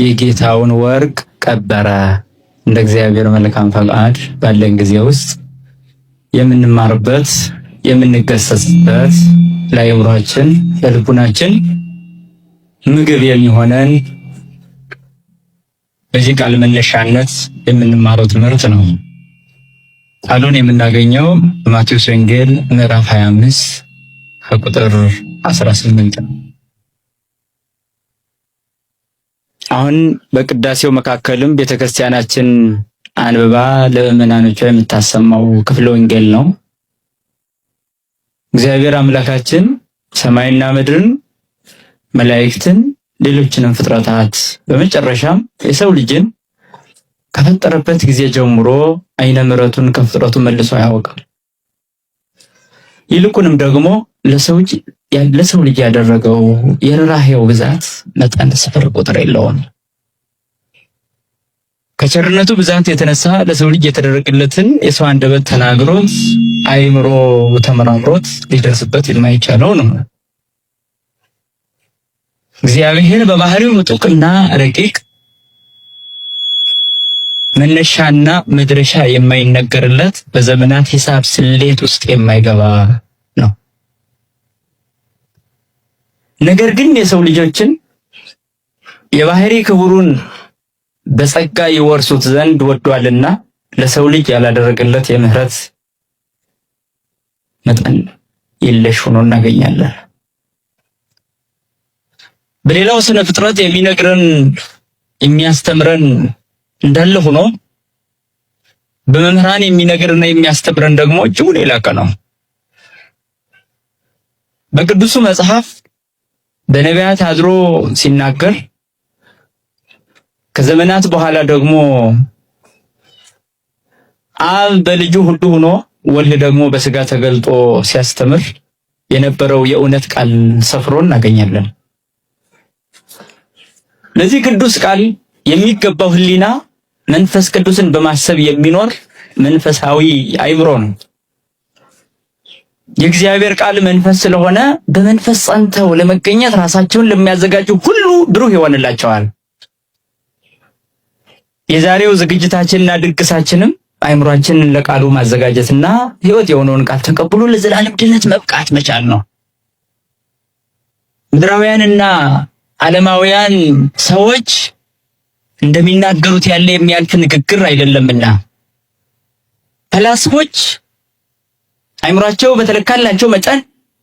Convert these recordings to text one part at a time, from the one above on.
የጌታውን ወርቅ ቀበረ። እንደ እግዚአብሔር መልካም ፈቃድ ባለን ጊዜ ውስጥ የምንማርበት የምንገሰጽበት ለአእምሯችን ለልቡናችን ምግብ የሚሆነን በዚህ ቃል መነሻነት የምንማረው ትምህርት ነው። ቃሉን የምናገኘው በማቴዎስ ወንጌል ምዕራፍ 25 ከቁጥር 18 ነው። አሁን በቅዳሴው መካከልም ቤተክርስቲያናችን አንብባ ለምእመናኖቿ የምታሰማው ክፍለ ወንጌል ነው። እግዚአብሔር አምላካችን ሰማይና ምድርን፣ መላእክትን፣ ሌሎችንም ፍጥረታት በመጨረሻም የሰው ልጅን ከፈጠረበት ጊዜ ጀምሮ አይነ ምሕረቱን ከፍጥረቱ መልሶ አያውቅም። ይልቁንም ደግሞ ለሰው ልጅ ያደረገው የርኅራኄው ብዛት መጠን ስፍር ቁጥር የለውም። ከቸርነቱ ብዛት የተነሳ ለሰው ልጅ የተደረገለትን የሰው አንደበት ተናግሮት አይምሮ ተመራምሮት ሊደርስበት የማይቻለው ነው። እግዚአብሔር በባህሪው ምጡቅና ረቂቅ መነሻና መድረሻ የማይነገርለት በዘመናት ሂሳብ ስሌት ውስጥ የማይገባ ነው። ነገር ግን የሰው ልጆችን የባህሪ ክብሩን በጸጋ ይወርሱት ዘንድ ወዷልና ለሰው ልጅ ያላደረገለት የምህረት መጠን የለሽ ሆኖ እናገኛለን። በሌላው ስነ ፍጥረት የሚነግረን የሚያስተምረን እንዳለ ሆኖ በመምህራን የሚነግረንና የሚያስተምረን ደግሞ እጅጉን የላቀ ነው። በቅዱሱ መጽሐፍ በነቢያት አድሮ ሲናገር ከዘመናት በኋላ ደግሞ አብ በልጁ ሁሉ ሆኖ ወልድ ደግሞ በስጋ ተገልጦ ሲያስተምር የነበረው የእውነት ቃል ሰፍሮ እናገኛለን። ለዚህ ቅዱስ ቃል የሚገባው ሕሊና መንፈስ ቅዱስን በማሰብ የሚኖር መንፈሳዊ አእምሮ ነው። የእግዚአብሔር ቃል መንፈስ ስለሆነ በመንፈስ ጸንተው ለመገኘት ራሳቸውን ለሚያዘጋጁ ሁሉ ብሩህ ይሆንላቸዋል። የዛሬው ዝግጅታችንና ድግሳችንም አእምሯችንን ለቃሉ ማዘጋጀትና ሕይወት የሆነውን ቃል ተቀብሎ ለዘላለም ድነት መብቃት መቻል ነው። ምድራውያንና ዓለማውያን ሰዎች እንደሚናገሩት ያለ የሚያልፍ ንግግር አይደለምና ፈላስፎች አእምሯቸው በተለካላቸው መጠን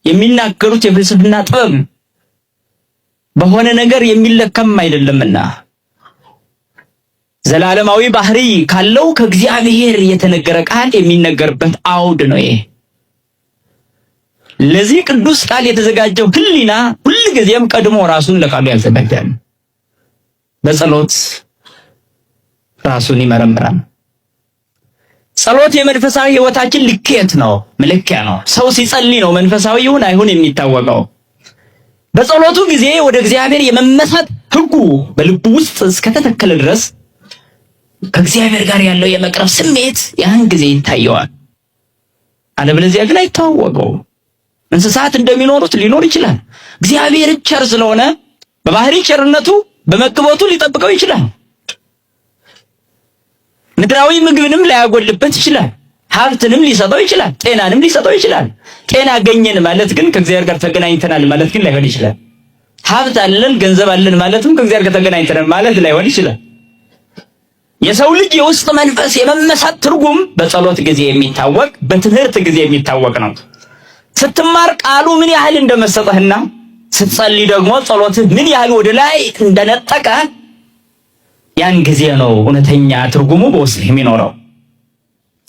የሚናገሩት የፍልስፍና ጥበብ በሆነ ነገር የሚለከም አይደለምና ዘላለማዊ ባህሪ ካለው ከእግዚአብሔር የተነገረ ቃል የሚነገርበት አውድ ነው ይሄ። ለዚህ ቅዱስ ቃል የተዘጋጀው ሕሊና ሁልጊዜም ቀድሞ ራሱን ለቃሉ ያዘጋጃል። በጸሎት ራሱን ይመረምራል። ጸሎት የመንፈሳዊ ሕይወታችን ልኬት ነው፣ መለኪያ ነው። ሰው ሲጸልይ ነው መንፈሳዊ ይሁን አይሁን የሚታወቀው። በጸሎቱ ጊዜ ወደ እግዚአብሔር የመመሳት ሕጉ በልቡ ውስጥ እስከተተከለ ድረስ ከእግዚአብሔር ጋር ያለው የመቅረብ ስሜት ያን ጊዜ ይታየዋል። አለበለዚያ ግን አይታወቀው። እንስሳት እንደሚኖሩት ሊኖር ይችላል። እግዚአብሔር ቸር ስለሆነ በባህሪ ቸርነቱ በመግቦቱ ሊጠብቀው ይችላል። ምድራዊ ምግብንም ላያጎልበት ይችላል። ሀብትንም ሊሰጠው ይችላል። ጤናንም ሊሰጠው ይችላል። ጤና አገኘን ማለት ግን ከእግዚአብሔር ጋር ተገናኝተናል ማለት ግን ላይሆን ይችላል። ሀብት አለን ገንዘብ አለን ማለትም ከእግዚአብሔር ጋር ተገናኝተናል ማለት ላይሆን ይችላል። የሰው ልጅ የውስጥ መንፈስ የመመሳት ትርጉም በጸሎት ጊዜ የሚታወቅ በትምህርት ጊዜ የሚታወቅ ነው። ስትማር ቃሉ ምን ያህል እንደመሰጠህና ስትጸልይ ደግሞ ጸሎትህ ምን ያህል ወደ ላይ እንደነጠቀ ያን ጊዜ ነው እውነተኛ ትርጉሙ በውስጥ የሚኖረው።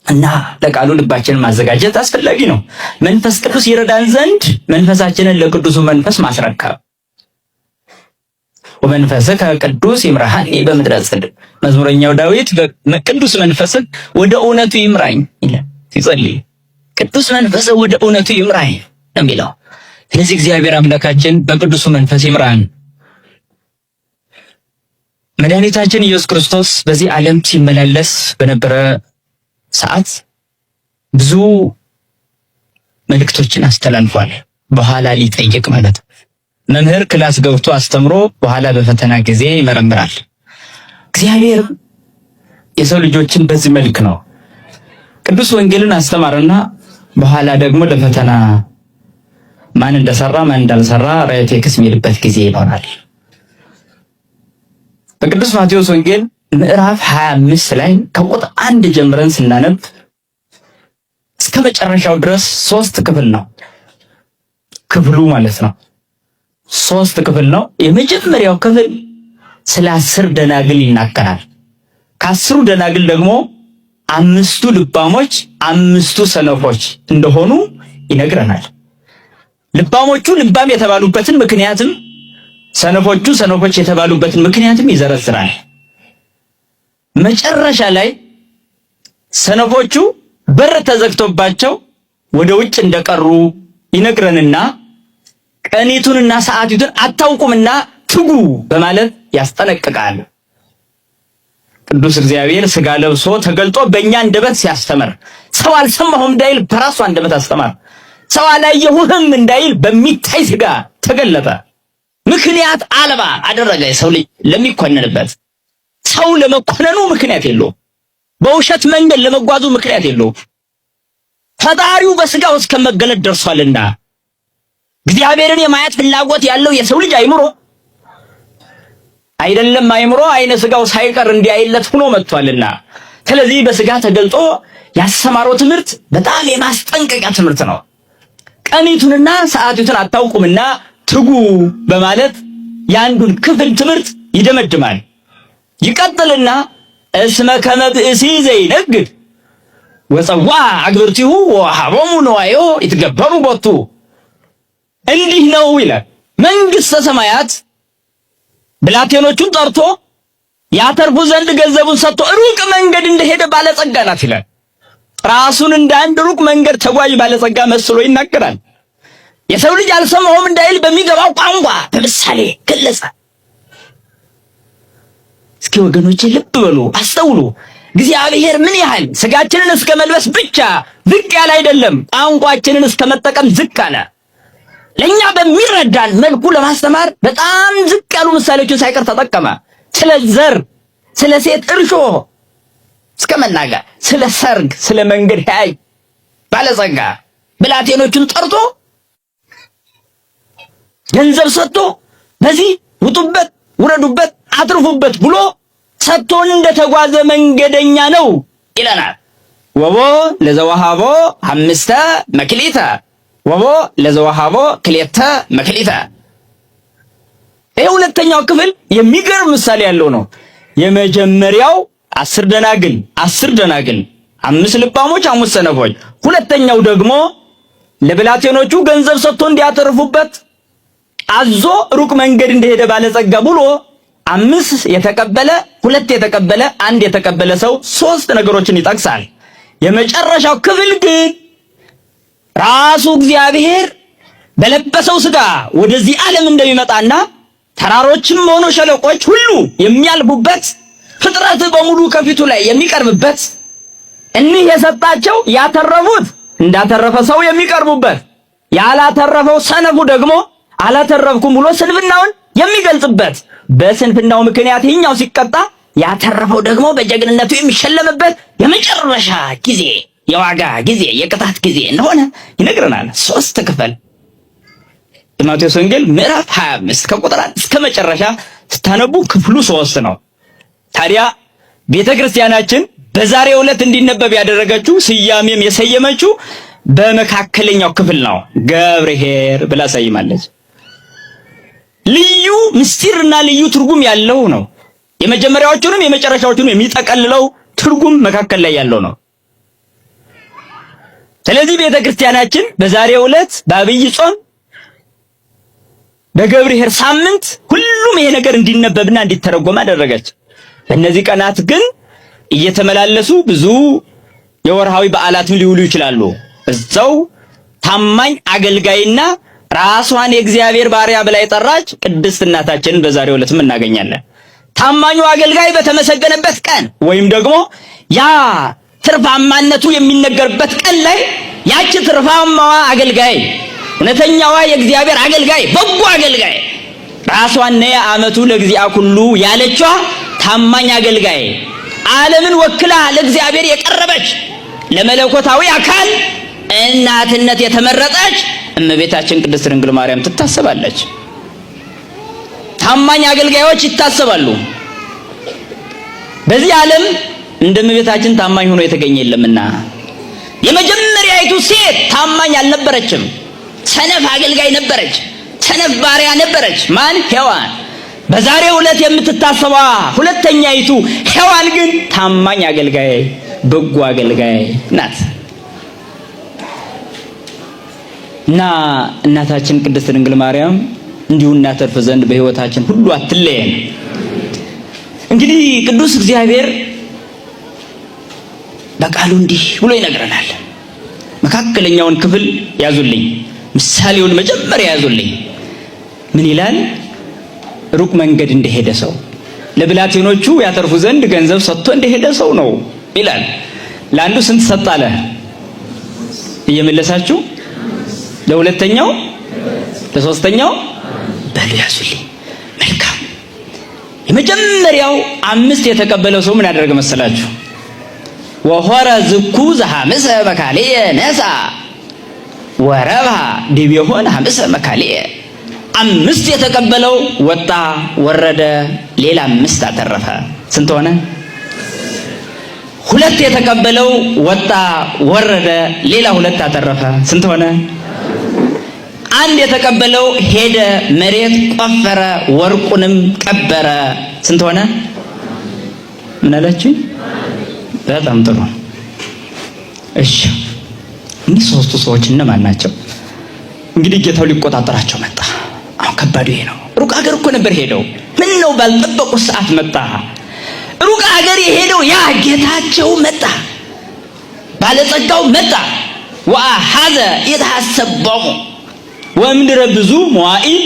እና ለቃሉ ልባችንን ማዘጋጀት አስፈላጊ ነው። መንፈስ ቅዱስ ይረዳን ዘንድ መንፈሳችንን ለቅዱሱ መንፈስ ማስረከብ። ወመንፈስከ ቅዱስ ይምራሃኒ በምድረ ጽድቅ፣ መዝሙረኛው ዳዊት ቅዱስ መንፈስህ ወደ እውነቱ ይምራኝ ይላል ሲጸልይ። ቅዱስ መንፈስ ወደ እውነቱ ይምራኝ ነው የሚለው። ስለዚህ እግዚአብሔር አምላካችን በቅዱሱ መንፈስ ይምራን። መድኃኒታችን ኢየሱስ ክርስቶስ በዚህ ዓለም ሲመላለስ በነበረ ሰዓት ብዙ መልእክቶችን አስተላልፏል። በኋላ ሊጠይቅ ማለት ነው። መምህር ክላስ ገብቶ አስተምሮ በኋላ በፈተና ጊዜ ይመረምራል። እግዚአብሔር የሰው ልጆችን በዚህ መልክ ነው ቅዱስ ወንጌልን አስተማረና በኋላ ደግሞ ለፈተና ማን እንደሰራ ማን እንዳልሰራ ራእይቴክስ የሚልበት ጊዜ ይሆናል። በቅዱስ ማቴዎስ ወንጌል ምዕራፍ 25 ላይ ከቁጥር 1 ጀምረን ስናነብ እስከ መጨረሻው ድረስ 3 ክፍል ነው። ክፍሉ ማለት ነው 3 ክፍል ነው። የመጀመሪያው ክፍል ስለ 10 ደናግል ይናገራል። ከ10ሩ ደናግል ደግሞ 5ቱ ልባሞች 5ቱ ሰነፎች እንደሆኑ ይነግረናል። ልባሞቹ ልባም የተባሉበትን ምክንያትም ሰነፎቹ ሰነፎች የተባሉበትን ምክንያትም ይዘረዝራል። መጨረሻ ላይ ሰነፎቹ በር ተዘግቶባቸው ወደ ውጭ እንደቀሩ ይነግረንና ቀኒቱንና ሰዓቲቱን አታውቁምና ትጉ በማለት ያስጠነቅቃል። ቅዱስ እግዚአብሔር ሥጋ ለብሶ ተገልጦ በእኛ አንደበት ሲያስተምር ሰው አልሰማሁም እንዳይል በራሱ አንደበት አስተማር። ሰው አላየሁህም እንዳይል በሚታይ ሥጋ ተገለጠ። ምክንያት አልባ አደረገ የሰው ልጅ ለሚኮነንበት። ሰው ለመኮነኑ ምክንያት የለውም። በውሸት መንገድ ለመጓዙ ምክንያት የለውም። ፈጣሪው በሥጋው እስከ መገለጥ ደርሷልና እግዚአብሔርን የማየት ፍላጎት ያለው የሰው ልጅ አይምሮ አይደለም አይምሮ አይነ ሥጋው ሳይቀር እንዲያይለት ሆኖ መጥቷልና ስለዚህ በሥጋ ተገልጦ ያስተማረው ትምህርት በጣም የማስጠንቀቂያ ትምህርት ነው። ቀኒቱንና ሰዓቲቱን አታውቁምና ትጉ በማለት የአንዱን ክፍል ትምህርት ይደመድማል። ይቀጥልና እስመ ከመ ብእሲ ዘይነግድ ወፀዋ አግብርቲሁ ወሀቦሙ ነዋዮ ይትገበሩ ቦቱ እንዲህ ነው ይላል። መንግሥተ ሰማያት ብላቴኖቹን ጠርቶ ያተርፉ ዘንድ ገንዘቡን ሰጥቶ ሩቅ መንገድ እንደሄደ ባለጸጋ ናት ይላል። ራሱን እንደ አንድ ሩቅ መንገድ ተጓዥ ባለጸጋ መስሎ ይናገራል። የሰው ልጅ አልሰማሁም እንዳይል በሚገባው ቋንቋ በምሳሌ ገለጸ። እስኪ ወገኖቼ ልብ በሉ፣ አስተውሉ። እግዚአብሔር ምን ያህል ሥጋችንን እስከ መልበስ ብቻ ዝቅ ያለ አይደለም፣ ቋንቋችንን እስከ መጠቀም ዝቅ አለ። ለኛ በሚረዳን መልኩ ለማስተማር በጣም ዝቅ ያሉ ምሳሌዎችን ሳይቀር ተጠቀመ። ስለ ዘር፣ ስለ ሴት እርሾ እስከ መናገር፣ ስለ ሰርግ፣ ስለ መንገድ ሄይ ባለጸጋ ብላቴኖቹን ጠርቶ ገንዘብ ሰጥቶ በዚህ ውጡበት፣ ውረዱበት፣ አትርፉበት ብሎ ሰጥቶን እንደተጓዘ መንገደኛ ነው ይለናል። ወቦ ለዘወሃቦ 5 መክሊተ ወቦ ለዘወሃቦ 2 መክሊተ። ይሄ ሁለተኛው ክፍል የሚገርም ምሳሌ ያለው ነው። የመጀመሪያው 10 ደናግል 5 ልባሞች 5 ሰነፎች። ሁለተኛው ደግሞ ለብላቴኖቹ ገንዘብ ሰጥቶ እንዲያተርፉበት አዞ ሩቅ መንገድ እንደሄደ ባለጸጋ ብሎ 5 የተቀበለ 2 የተቀበለ 1 የተቀበለ ሰው 3 ነገሮችን ይጠቅሳል። የመጨረሻው ክፍል ግን ራሱ እግዚአብሔር በለበሰው ሥጋ ወደዚህ ዓለም እንደሚመጣና ተራሮችም ሆኖ ሸለቆች ሁሉ የሚያልፉበት ፍጥረት በሙሉ ከፊቱ ላይ የሚቀርብበት እኒህ የሰጣቸው ያተረፉት እንዳተረፈ ሰው የሚቀርቡበት ያላተረፈው ሰነፉ ደግሞ አላተረፍኩም ብሎ ስንፍናውን የሚገልጽበት በስንፍናው ምክንያት ይህኛው ሲቀጣ ያተረፈው ደግሞ በጀግንነቱ የሚሸለምበት የመጨረሻ ጊዜ የዋጋ ጊዜ የቅጣት ጊዜ እንደሆነ ይነግረናል። 3 ክፍል የማቴዎስ ወንጌል ምዕራፍ 25 ከቁጥር 1 እስከ መጨረሻ ስታነቡ ክፍሉ 3 ነው። ታዲያ ቤተክርስቲያናችን በዛሬው ዕለት እንዲነበብ ያደረገችው ስያሜም የሰየመችው በመካከለኛው ክፍል ነው። ገብርኄር ብላ ሰይማለች። ልዩ ምስጢርና ልዩ ትርጉም ያለው ነው። የመጀመሪያዎቹንም የመጨረሻዎቹንም የሚጠቀልለው ትርጉም መካከል ላይ ያለው ነው። ስለዚህ ቤተክርስቲያናችን በዛሬው ዕለት በአብይ ጾም በገብርኄር ሳምንት ሁሉም ይሄ ነገር እንዲነበብና እንዲተረጎም አደረገች። በእነዚህ ቀናት ግን እየተመላለሱ ብዙ የወርሃዊ በዓላትም ሊውሉ ይችላሉ። እዛው ታማኝ አገልጋይና ራሷን የእግዚአብሔር ባሪያ ብላ የጠራች ቅድስት እናታችንን በዛሬው ዕለትም እናገኛለን። ታማኙ አገልጋይ በተመሰገነበት ቀን ወይም ደግሞ ያ ትርፋማነቱ የሚነገርበት ቀን ላይ ያቺ ትርፋማዋ አገልጋይ እውነተኛዋ የእግዚአብሔር አገልጋይ በጎ አገልጋይ ራሷን ነየ ዓመቱ ለእግዚአ ኩሉ ያለችዋ ታማኝ አገልጋይ፣ ዓለምን ወክላ ለእግዚአብሔር የቀረበች ለመለኮታዊ አካል እናትነት የተመረጠች እመቤታችን ቅድስት ድንግል ማርያም ትታሰባለች። ታማኝ አገልጋዮች ይታሰባሉ። በዚህ ዓለም እንደ እመቤታችን ታማኝ ሆኖ የተገኘ የለምና የመጀመሪያይቱ ሴት ታማኝ አልነበረችም። ሰነፍ አገልጋይ ነበረች። ሰነፍ ባሪያ ነበረች። ማን? ሔዋን። በዛሬው ዕለት የምትታሰባ ሁለተኛይቱ ሔዋን ግን ታማኝ አገልጋይ፣ በጎ አገልጋይ ናት። እና እናታችን ቅድስት ድንግል ማርያም እንዲሁ እናተርፍ ዘንድ በሕይወታችን ሁሉ አትለየን። እንግዲህ ቅዱስ እግዚአብሔር በቃሉ እንዲህ ብሎ ይነግረናል። መካከለኛውን ክፍል ያዙልኝ፣ ምሳሌውን መጀመሪያ ያዙልኝ። ምን ይላል? ሩቅ መንገድ እንደሄደ ሰው ለብላቴኖቹ ያተርፉ ዘንድ ገንዘብ ሰጥቶ እንደሄደ ሰው ነው ይላል። ለአንዱ ስንት ሰጣለ? እየመለሳችሁ ለሁለተኛው፣ ለሶስተኛው በሉ ያዙልኝ። መልካም። የመጀመሪያው 5 የተቀበለው ሰው ምን ያደረገ መሰላችሁ? ወሆረ ዝኩ ዘሐምሰ መካልየ ነሳ ወረባ ዲቤሆን ሐምሰ መካልየ። 5 የተቀበለው ወጣ ወረደ፣ ሌላ 5 አተረፈ። ስንት ሆነ? 2 የተቀበለው ወጣ ወረደ፣ ሌላ 2 አተረፈ። ስንት ሆነ? 1 የተቀበለው ሄደ፣ መሬት ቆፈረ፣ ወርቁንም ቀበረ። ስንት ሆነ? ምን አላችሁ? በጣም ጥሩ። እሺ እኒህ 3ቱ ሰዎች እነማን ናቸው? እንግዲህ ጌታው ሊቆጣጠራቸው መጣ። አሁን ከባዱ ይሄ ነው። ሩቅ ሀገር እኮ ነበር ሄደው። ምን ነው ባልጠበቁት ሰዓት መጣ። ሩቅ ሀገር የሄደው ያ ጌታቸው መጣ፣ ባለጸጋው መጣ። ወአሐዘ ይትሐሰቦሙ ወእምድረ ብዙ መዋዕል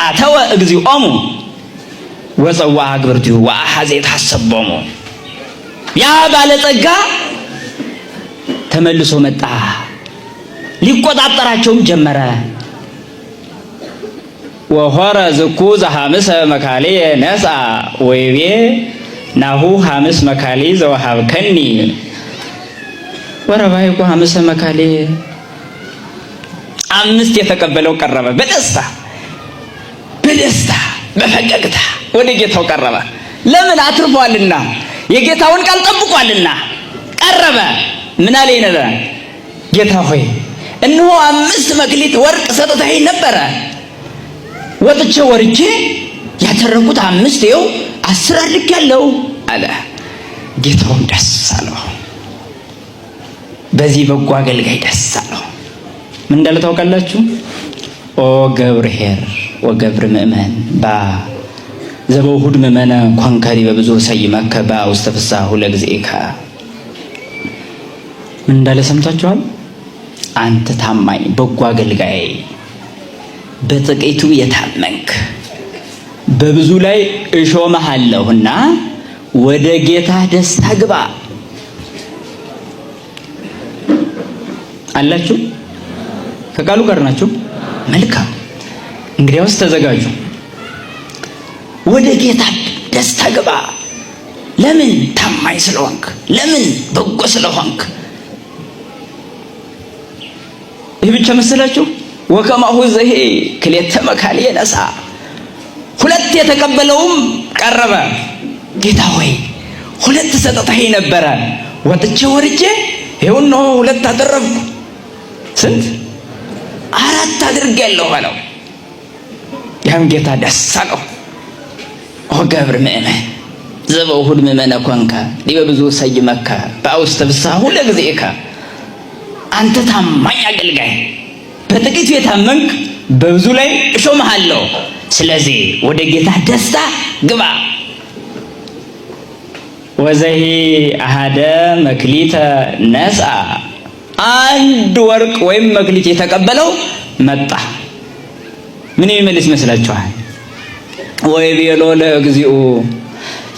አተወ እግዚኦሙ ወፀዋዐ ግብርቲሁ ወአሐዘ ይትሐሰቦሙ። ያ ባለጸጋ ተመልሶ መጣ፣ ሊቆጣጠራቸውም ጀመረ። ወሆረ ዝኩ ዘሐምሰ መካልየ ነሳ ወይቤ ናሁ ሐምስ መካሊ ዘወሀብከኒ ወረባይኩ ሐምሰ መካልየ። 5 የተቀበለው ቀረበ፣ በደስታ በፈገግታ ወደ ጌታው ቀረበ። ለምን? አትርፏልና፣ የጌታውን ቃል ጠብቋልና ቀረበ። ምን አለ ይነዳ? ጌታ ሆይ እነሆ 5 መክሊት ወርቅ ሰጥተኸኝ ነበረ፣ ወጥቼ ወርጄ ያተረኩት 5 ይኸው 10 አድርጌያለሁ አለ። ጌታውም ደስ አለው፣ በዚህ በጎ አገልጋይ ደስ አለው። ምን እንዳለ ታውቃላችሁ? ኦ ገብርኄር ወገብር ምእመን ባ ዘበውሁድ ምእመነ ኳንከሪ በብዙ ሰይመከ ባ ውስተ ፍስሓሁ ለእግዚእከ። ምን እንዳለ ሰምታችኋል? አንተ ታማኝ በጎ አገልጋይ፣ በጥቂቱ የታመንክ በብዙ ላይ እሾምሃለሁና ወደ ጌታ ደስታ ግባ አላችሁ። ከቃሉ ጋር ናችሁ? መልካም። እንግዲያውስ ተዘጋጁ፣ ወደ ጌታ ደስታ ግባ። ለምን? ታማኝ ስለሆንክ። ለምን? በጎ ስለሆንክ። ይህ ብቻ መሰላችሁ? ወከማሁ ዘሄ ክልኤተ መካልየ ነሣ። 2 የተቀበለውም ቀረበ። ጌታ ሆይ 2 ሰጥተኸኝ ነበረ፣ ወጥቼ ወርጄ ይኸው እነሆ 2 አተረፍኩ። ስንት? 4 አድርጌያለሁ አለው። ያም ጌታ ደስ አለው። ኦ ገብር ምእመን ዘበውሁድ ምእመነ ኮንከ ዲበ ብዙ ሰይመከ በውስተ ፍስሓሁ ለእግዚእከ። አንተ ታማኝ አገልጋይ፣ በጥቂቱ የታመንክ በብዙ ላይ እሾምሃለሁ። ስለዚህ ወደ ጌታ ደስታ ግባ። ወዘሂ አሐደ መክሊተ ነሣ። 1 ወርቅ ወይም መክሊት የተቀበለው መጣ። ምን የሚመልስ ይመስላችኋል? ወይቤሎ ለእግዚኡ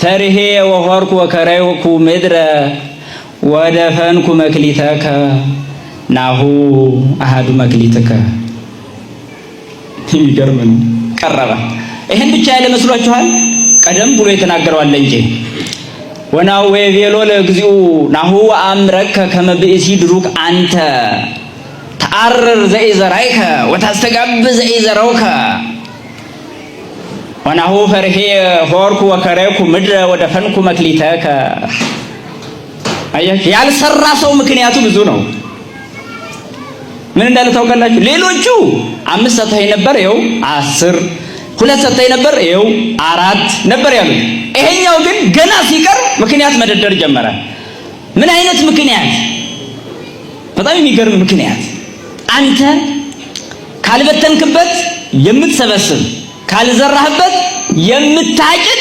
ፈሪሄ ወሆርኩ ወከረይኩ ምድረ ወደፈንኩ መክሊተከ ናሁ አሐዱ መክሊትከ። የሚገርም ነው። ቀረበ። ይሄን ብቻ ያለ መስሏችኋል? ቀደም ብሎ የተናገረው አለ እንጂ ወናው ወይቤሎ ለግዚኡ ናሁ አምረከ ከመ ብእሲ ድሩክ አንተ ተአርር ዘኢዘራይከ ወታስተጋብ ዘኢዘራውከ ወናሁ ፈርሄ ሆርኩ ወከረኩ ምድረ ወደፈንኩ መክሊተከ። አያችሁ ያልሰራ ሰው ምክንያቱ ብዙ ነው። ምን እንዳለ ታውቃላችሁ? ሌሎቹ 5 ሰጥተኸኝ ነበር ይኸው 10፣ 2 ሰጥተኸኝ ነበር ይኸው 4 ነበር ያሉት። ይሄኛው ግን ገና ሲቀር ምክንያት መደርደር ጀመረ። ምን አይነት ምክንያት? በጣም የሚገርም ምክንያት። አንተ ካልበተንክበት የምትሰበስብ ካልዘራህበት የምታጭድ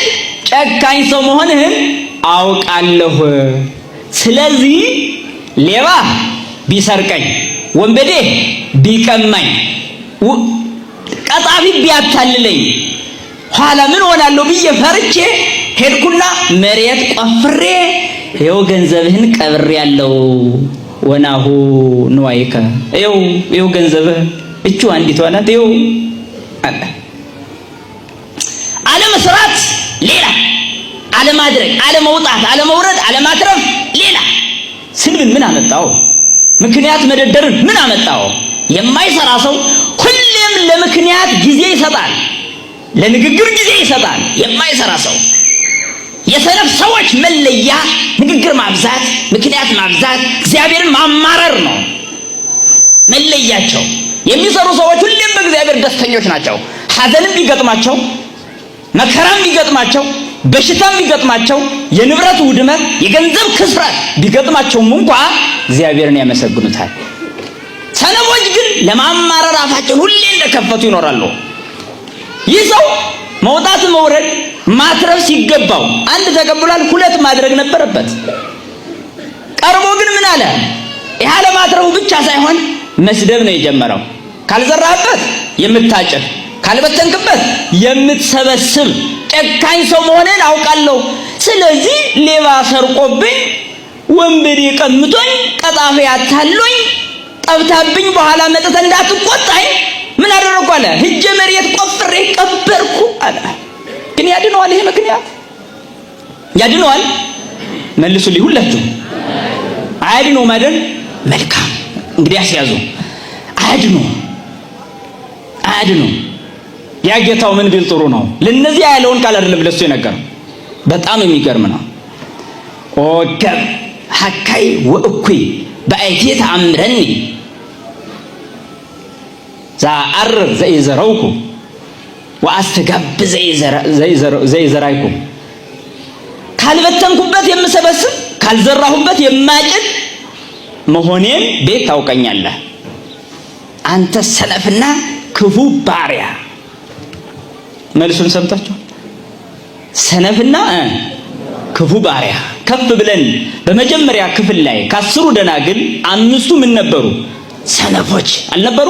ጨካኝ ሰው መሆንህን አውቃለሁ። ስለዚህ ሌባ ቢሰርቀኝ፣ ወንበዴ ቢቀማኝ፣ ቀጣፊ ቢያታልለኝ ኋላ ምን ሆናለሁ ብዬ ፈርቼ ሄድኩና መሬት ቆፍሬ ይኸው ገንዘብህን ቀብሬያለሁ። ወናሁ ንዋይከ ይኸው ገንዘብህ እቹ አንዲቷ ናት። ይኸው አለ። አለመስራት ሌላ፣ አለማድረግ፣ አለመውጣት፣ አለመውረድ፣ አለማትረፍ ሌላ። ስንብን ምን አመጣው? ምክንያት መደርደርን ምን አመጣው? የማይሰራ ሰው ሁሌም ለምክንያት ጊዜ ይሰጣል፣ ለንግግር ጊዜ ይሰጣል። የማይሰራ ሰው የሰነፍ ሰዎች መለያ ንግግር ማብዛት፣ ምክንያት ማብዛት፣ እግዚአብሔርን ማማረር ነው መለያቸው። የሚሰሩ ሰዎች ሁሌም በእግዚአብሔር ደስተኞች ናቸው። ሐዘንም ቢገጥማቸው፣ መከራም ቢገጥማቸው፣ በሽታም ቢገጥማቸው፣ የንብረት ውድመት፣ የገንዘብ ክስረት ቢገጥማቸውም እንኳ እግዚአብሔርን ያመሰግኑታል። ሰነፎች ግን ለማማረር አፋቸውን ሁሌ እንደከፈቱ ይኖራሉ። ይህ ሰው መውጣት መውረድ ማትረፍ ሲገባው 1 ተቀብሏል፣ 2 ማድረግ ነበረበት። ቀርቦ ግን ምን አለ? ይሄ ለማትረፉ ብቻ ሳይሆን መስደብ ነው የጀመረው። ካልዘራህበት የምታጭድ፣ ካልበተንክበት የምትሰበስብ ጨካኝ ሰው መሆንን አውቃለሁ። ስለዚህ ሌባ ሰርቆብኝ፣ ወንበዴ ቀምቶኝ፣ ቀጣፊ አታሎኝ ጠብታብኝ በኋላ መጥተህ እንዳትቆጣኝ ምን አደረኩ አለ? ሂጄ መሬት ቆፍሬ ቀበርኩ አለ። ግን ያድነዋል? ይሄ ምክንያት ያድነዋል? መልሱልኝ ሁላችሁ። አያድነው ማደን መልካም እንግዲህ አስያዙ። አያድነው። ያ ጌታው ምን ቢል ጥሩ ነው? ለነዚህ ያለውን ቃል አይደለም ለሱ የነገረው። በጣም የሚገርም ነው። ኦከብ ሐካይ ወእኩይ በአይቴት አምረኒ ዘአርር ዘኢዘራውኩ ወአስተጋብ ዘይዘራይኩ። ካልበተንኩበት የምሰበስብ፣ ካልዘራሁበት የማጭድ መሆኔን ቤት ታውቀኛለህ። አንተ ሰነፍና ክፉ ባሪያ። መልሱን ሰምታችሁ? ሰነፍና ክፉ ባሪያ። ከፍ ብለን በመጀመሪያ ክፍል ላይ ከ10ሩ ደናግል 5ቱ ምን ነበሩ? ሰነፎች አልነበሩ?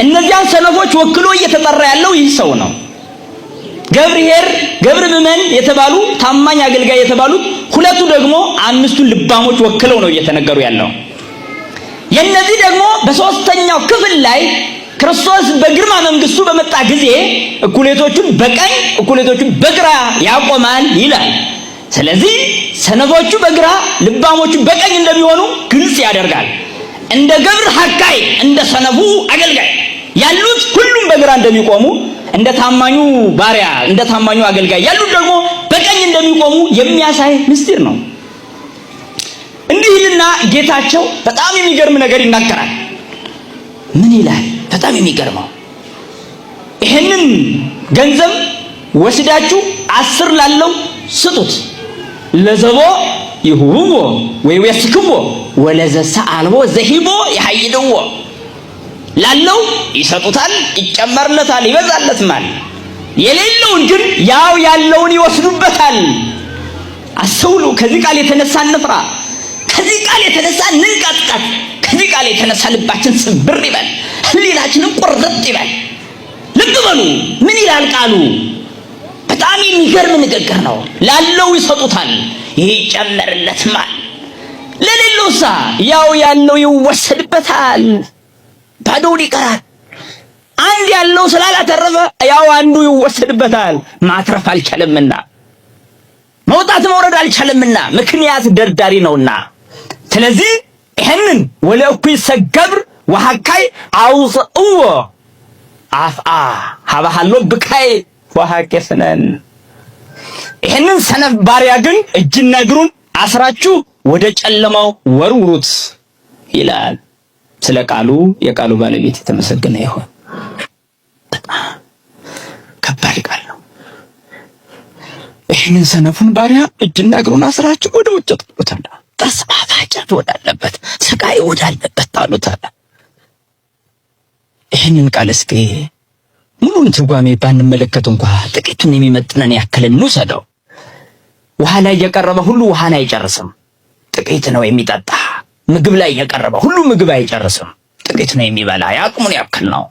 እነዚያን ሰነፎች ወክሎ እየተጠራ ያለው ይህ ሰው ነው። ገብረ ምእመን የተባሉ ታማኝ አገልጋይ የተባሉት 2ቱ ደግሞ 5ቱን ልባሞች ወክለው ነው እየተነገሩ ያለው። የነዚህ ደግሞ በ3ኛው ክፍል ላይ ክርስቶስ በግርማ መንግስቱ በመጣ ጊዜ እኩሌቶቹን በቀኝ እኩሌቶቹን በግራ ያቆማል ይላል። ስለዚህ ሰነፎቹ በግራ ልባሞቹ በቀኝ እንደሚሆኑ ግልጽ ያደርጋል። እንደ ገብር ሐካይ እንደ ሰነፉ አገልጋይ ያሉት ሁሉም በግራ እንደሚቆሙ፣ እንደ ታማኙ ባሪያ እንደ ታማኙ አገልጋይ ያሉት ደግሞ በቀኝ እንደሚቆሙ የሚያሳይ ምስጢር ነው። እንዲህ ይልና ጌታቸው በጣም የሚገርም ነገር ይናገራል። ምን ይላል? በጣም የሚገርመው ይሄንን ገንዘብ ወስዳችሁ 10 ላለው ስጡት፣ ለዘቦ ይሁቦ ወይወስክቦ ወለዘሰ አልቦ ዘሂቦ ይሐይድዎ። ላለው ይሰጡታል፣ ይጨመርለታል፣ ይበዛለታል። የሌለውን ግን ያው ያለውን ይወስዱበታል። አስተውሉ። ከዚህ ቃል የተነሳ እንፍራ። ከዚህ ቃል የተነሳ እንንቀጥቀጥ። ከዚህ ቃል የተነሳ ልባችን ስብር ይበል፣ ህሊናችንን ቁርጥ ይበል። ልብ በሉ ምን ይላል ቃሉ? በጣም የሚገርም ንግግር ነው። ላለው ይሰጡታል፣ ይጨመርለታል። ለሌለውሳ ያው ያለው ይወሰድበታል፣ ባዶውን ይቀራል። አንድ ያለው ስላላተረፈ ያው አንዱ ይወሰድበታል፣ ማትረፍ አልቻለምና መውጣት መውረድ አልቻለምና ምክንያት ደርዳሪ ነውና። ስለዚህ ይሄንን ወለእኩይ ሰገብር ወሐካይ አውጽእዎ አፍአ ሀባሃሎ ብካይ ወሐቄስነን። ይሄንን ሰነፍ ባሪያ ግን እጅና እግሩን አስራችሁ ወደ ጨለማው ወርውሩት ይላል። ስለ ቃሉ የቃሉ ባለቤት የተመሰገነ ይሁን። ከባድ ቃል ነው። ይሄንን ሰነፉን ባሪያ እጅና እግሩን አስራችሁ ወደ ውጭ ጥሉታል። ተስፋ ማጨት ወዳለበት፣ ስቃይ ወዳለበት ጣሉታል። ይሄንን ቃል እስኪ ሙሉን ትርጓሜ ባንመለከት እንኳን ጥቂቱን የሚመጥነን ያክል እንውሰደው። ውሃ ላይ የቀረበ ሁሉ ውሃን አይጨርስም፣ ጥቂት ነው የሚጠጣ። ምግብ ላይ የቀረበ ሁሉ ምግብ አይጨርስም፣ ጥቂት ነው የሚበላ፣ ያቅሙን ያክል ነው።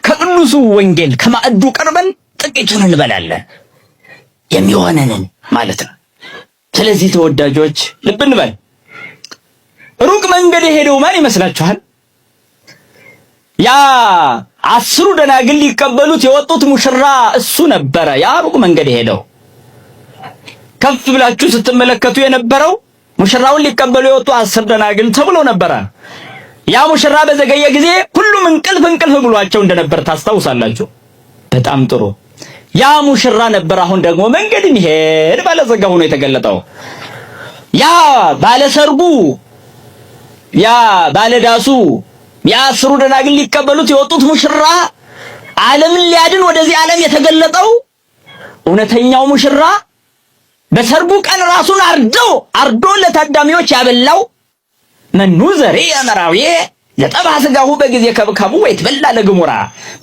ከቅዱሱ ወንጌል ከማዕዱ ቀርበን ጥቂቱን እንበላለን፣ የሚሆነንን ማለት ነው። ስለዚህ ተወዳጆች ልብ እንበል። ሩቅ መንገድ የሄደው ማን ይመስላችኋል? ያ 10 ደናግል ሊቀበሉት የወጡት ሙሽራ እሱ ነበረ። ያ ሩቅ መንገድ የሄደው ከፍ ብላችሁ ስትመለከቱ የነበረው ሙሽራውን ሊቀበሉ የወጡ 10 ደናግል ተብሎ ነበረ። ያ ሙሽራ በዘገየ ጊዜ ሁሉም እንቅልፍ ብሏቸው እንደነበር ታስታውሳላችሁ። በጣም ጥሩ። ያ ሙሽራ ነበር አሁን ደግሞ መንገድ የሚሄድ ባለጸጋ ሆኖ የተገለጠው። ያ ባለሰርጉ፣ ያ ባለዳሱ፣ ያ 10 ደናግል ሊቀበሉት የወጡት ሙሽራ ዓለምን ሊያድን ወደዚህ ዓለም የተገለጠው እውነተኛው ሙሽራ በሰርጉ ቀን ራሱን አርዶ ለታዳሚዎች ያበላው መኑ ዘሬ አመራዊ ለጠባ ስጋሁ በጊዜ ከብካቡ ወይትበላ ለግሙራ።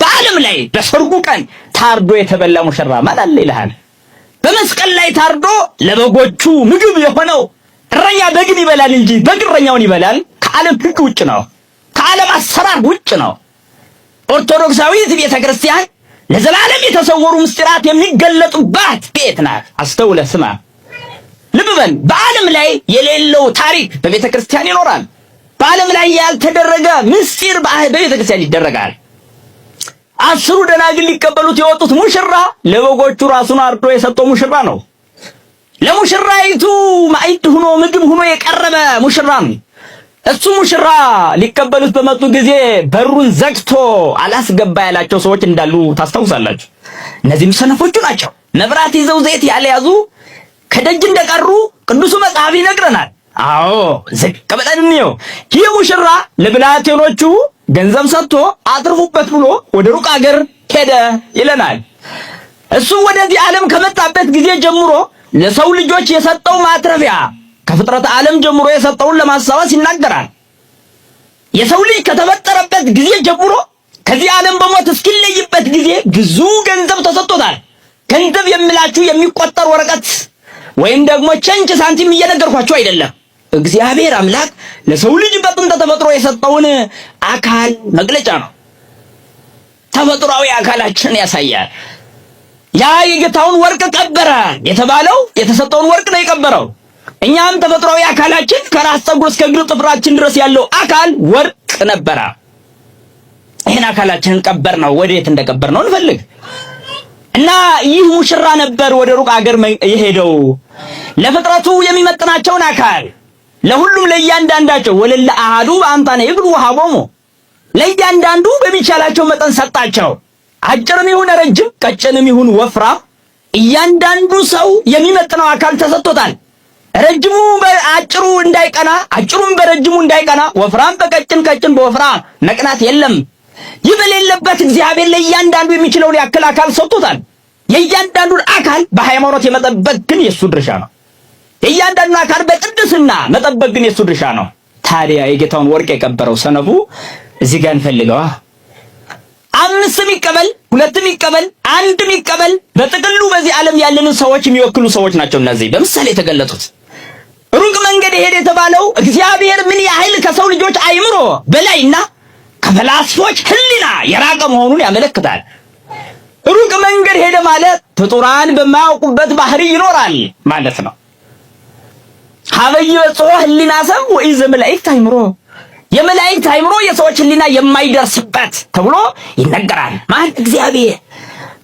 በዓለም ላይ በሰርጉ ቀን ታርዶ የተበላ ሙሽራ ማን አለ ይልሃል? በመስቀል ላይ ታርዶ ለበጎቹ ምግብ የሆነው እረኛ በግን ይበላል እንጂ በግ እረኛውን ይበላል? ከዓለም ሕግ ውጭ ነው፣ ከዓለም አሰራር ውጭ ነው። ኦርቶዶክሳዊት ቤተክርስቲያን ለዘላለም የተሰወሩ ምስጢራት የሚገለጡባት ቤት ናት። አስተውለህ ስማ፣ ልብ በል። በዓለም ላይ የሌለው ታሪክ በቤተክርስቲያን ይኖራል። በዓለም ላይ ያልተደረገ ምስጢር በቤተክርስቲያን ይደረጋል። 10 ደናግል ሊቀበሉት የወጡት ሙሽራ ለበጎቹ ራሱን አርዶ የሰጠው ሙሽራ ነው። ለሙሽራይቱ ማዕድ ሆኖ ምግብ ሆኖ የቀረበ ሙሽራ ነው። እሱ ሙሽራ ሊቀበሉት በመጡ ጊዜ በሩን ዘግቶ አላስገባ ያላቸው ሰዎች እንዳሉ ታስታውሳላችሁ። እነዚህም ሰነፎቹ ናቸው። መብራት ይዘው ዘይት ያልያዙ ከደጅ እንደቀሩ ቅዱሱ መጽሐፍ ይነግረናል። አዎ ዝቅ ብለን እንየው። ይህ ሙሽራ ለብላቴኖቹ ገንዘብ ሰጥቶ አትርፉበት ብሎ ወደ ሩቅ አገር ሄደ ይለናል። እሱ ወደዚህ ዓለም ከመጣበት ጊዜ ጀምሮ ለሰው ልጆች የሰጠው ማትረፊያ ከፍጥረት ዓለም ጀምሮ የሰጠውን ለማስታወስ ይናገራል። የሰው ልጅ ከተፈጠረበት ጊዜ ጀምሮ ከዚህ ዓለም በሞት እስኪለይበት ጊዜ ብዙ ገንዘብ ተሰጥቶታል። ገንዘብ የምላችሁ የሚቆጠር ወረቀት ወይም ደግሞ ቸንች ሳንቲም እየነገርኳችሁ አይደለም። እግዚአብሔር አምላክ ለሰው ልጅ በጥንተ ተፈጥሮ የሰጠውን አካል መግለጫ ነው። ተፈጥሯዊ አካላችንን ያሳያል። ያ የጌታውን ወርቅ ቀበረ የተባለው የተሰጠውን ወርቅ ነው የቀበረው። እኛም ተፈጥሯዊ አካላችን ከራስ ፀጉር እስከ እግር ጥፍራችን ድረስ ያለው አካል ወርቅ ነበረ። ይሄን አካላችንን ቀበር ነው። ወዴት እንደቀበር ነው እንፈልግ እና ይህ ሙሽራ ነበር ወደ ሩቅ አገር የሄደው ለፍጥረቱ የሚመጥናቸውን አካል ለሁሉም ለእያንዳንዳቸው ወለለ አሃዱ በአምጣነ ይብሉ ወሃቦሙ ለእያንዳንዱ በሚቻላቸው መጠን ሰጣቸው። አጭርም ይሁን ረጅም፣ ቀጭንም ይሁን ወፍራም እያንዳንዱ ሰው የሚመጥነው አካል ተሰጥቶታል። ረጅሙ በአጭሩ እንዳይቀና፣ አጭሩም በረጅሙ እንዳይቀና፣ ወፍራም በቀጭን፣ ቀጭን በወፍራም መቅናት የለም። ይህ በሌለበት እግዚአብሔር ለእያንዳንዱ የሚችለውን ያክል አካል ሰጥቶታል። የእያንዳንዱን አካል በሃይማኖት የመጠበቅ ግን የሱ ድርሻ ነው። የእያንዳንዱን አካል በቅድስና መጠበቅ ግን የሱ ድርሻ ነው። ታዲያ የጌታውን ወርቅ የቀበረው ሰነፉ እዚህ ጋር እንፈልገዋ። 5 ይቀበል፣ 2 ይቀበል፣ 1 ይቀበል፣ በጥቅሉ በዚህ ዓለም ያለንን ሰዎች የሚወክሉ ሰዎች ናቸው እነዚህ በምሳሌ የተገለጡት። ሩቅ መንገድ ሄደ የተባለው እግዚአብሔር ምን ያህል ከሰው ልጆች አይምሮ በላይና ከፈላስፎች ሕሊና የራቀ መሆኑን ያመለክታል። ሩቅ መንገድ ሄደ ማለት ፍጡራን በማያውቁበት ባህሪ ይኖራል ማለት ነው። ሀበይ በጽሖ ሕሊና ሰብ ወይ ዘመላእክት አይምሮ የመላእክት አይምሮ የሰዎች ሕሊና የማይደርስበት ተብሎ ይነገራል ማለት እግዚአብሔር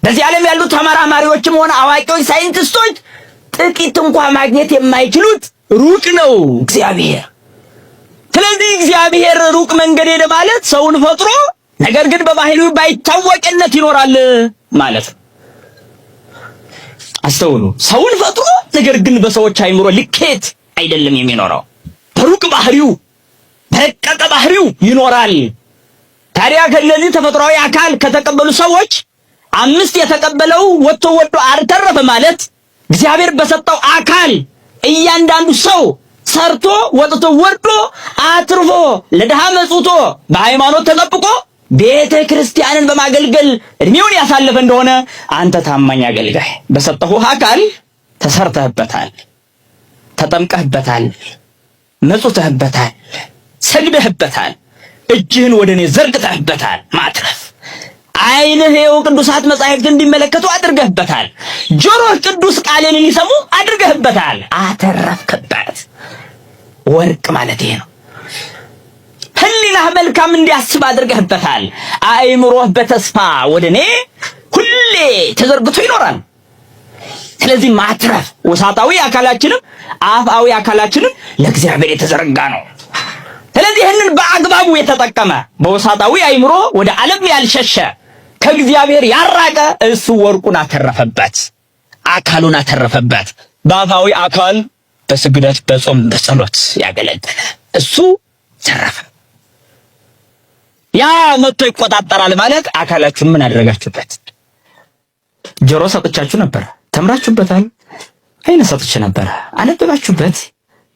በዚህ ዓለም ያሉ ተመራማሪዎችም ሆነ አዋቂዎች ሳይንቲስቶች ጥቂት እንኳን ማግኘት የማይችሉት ሩቅ ነው እግዚአብሔር። ስለዚህ እግዚአብሔር ሩቅ መንገድ ሄደ ማለት ሰውን ፈጥሮ ነገር ግን በባህሪው ባይታወቅነት ይኖራል ማለት ነው። አስተውሉ። ሰውን ፈጥሮ ነገር ግን በሰዎች አይምሮ ልኬት አይደለም የሚኖረው፣ በሩቅ ባህሪው በረቀቀ ባህሪው ይኖራል። ታዲያ ከነዚህ ተፈጥሯዊ አካል ከተቀበሉ ሰዎች 5 የተቀበለው ወጥቶ አልተረፈ ማለት እግዚአብሔር በሰጠው አካል እያንዳንዱ ሰው ሰርቶ ወጥቶ ወርዶ አትርፎ ለድሃ መጽውቶ በሃይማኖት ተጠብቆ ቤተ ክርስቲያንን በማገልገል እድሜውን ያሳለፈ እንደሆነ አንተ ታማኝ አገልጋይ በሰጠው አካል ተሰርተህበታል፣ ተጠምቀህበታል፣ መጽውተህበታል፣ ሰግደህበታል፣ እጅህን ወደኔ ዘርግተህበታል። ማትረፍ ዓይንህ የው ቅዱሳት መጻሕፍት እንዲመለከቱ አድርገህበታል። ጆሮህ ቅዱስ ቃልን ሊሰሙ አድርገህበታል። አተረፍክበት። ወርቅ ማለት ይሄ ነው። ህሊናህ መልካም እንዲያስብ አድርገህበታል። አእምሮህ በተስፋ ወደኔ ሁሌ ተዘርግቶ ይኖራል። ስለዚህ ማትረፍ ወሳጣዊ አካላችንም አፍአዊ አካላችንም ለእግዚአብሔር የተዘረጋ ነው። ስለዚህ ይህንን በአግባቡ የተጠቀመ በወሳጣዊ አእምሮ ወደ ዓለም ያልሸሸ ከእግዚአብሔር ያራቀ እሱ ወርቁን አተረፈበት፣ አካሉን አተረፈበት። በአፋዊ አካል በስግደት በጾም በጸሎት ያገለገለ እሱ ተረፈ። ያ መጥቶ ይቆጣጠራል ማለት አካላችሁን ምን አደረጋችሁበት? ጆሮ ሰጥቻችሁ ነበር፣ ተምራችሁበታል። ዓይን ሰጥቼ ነበር፣ አነበባችሁበት።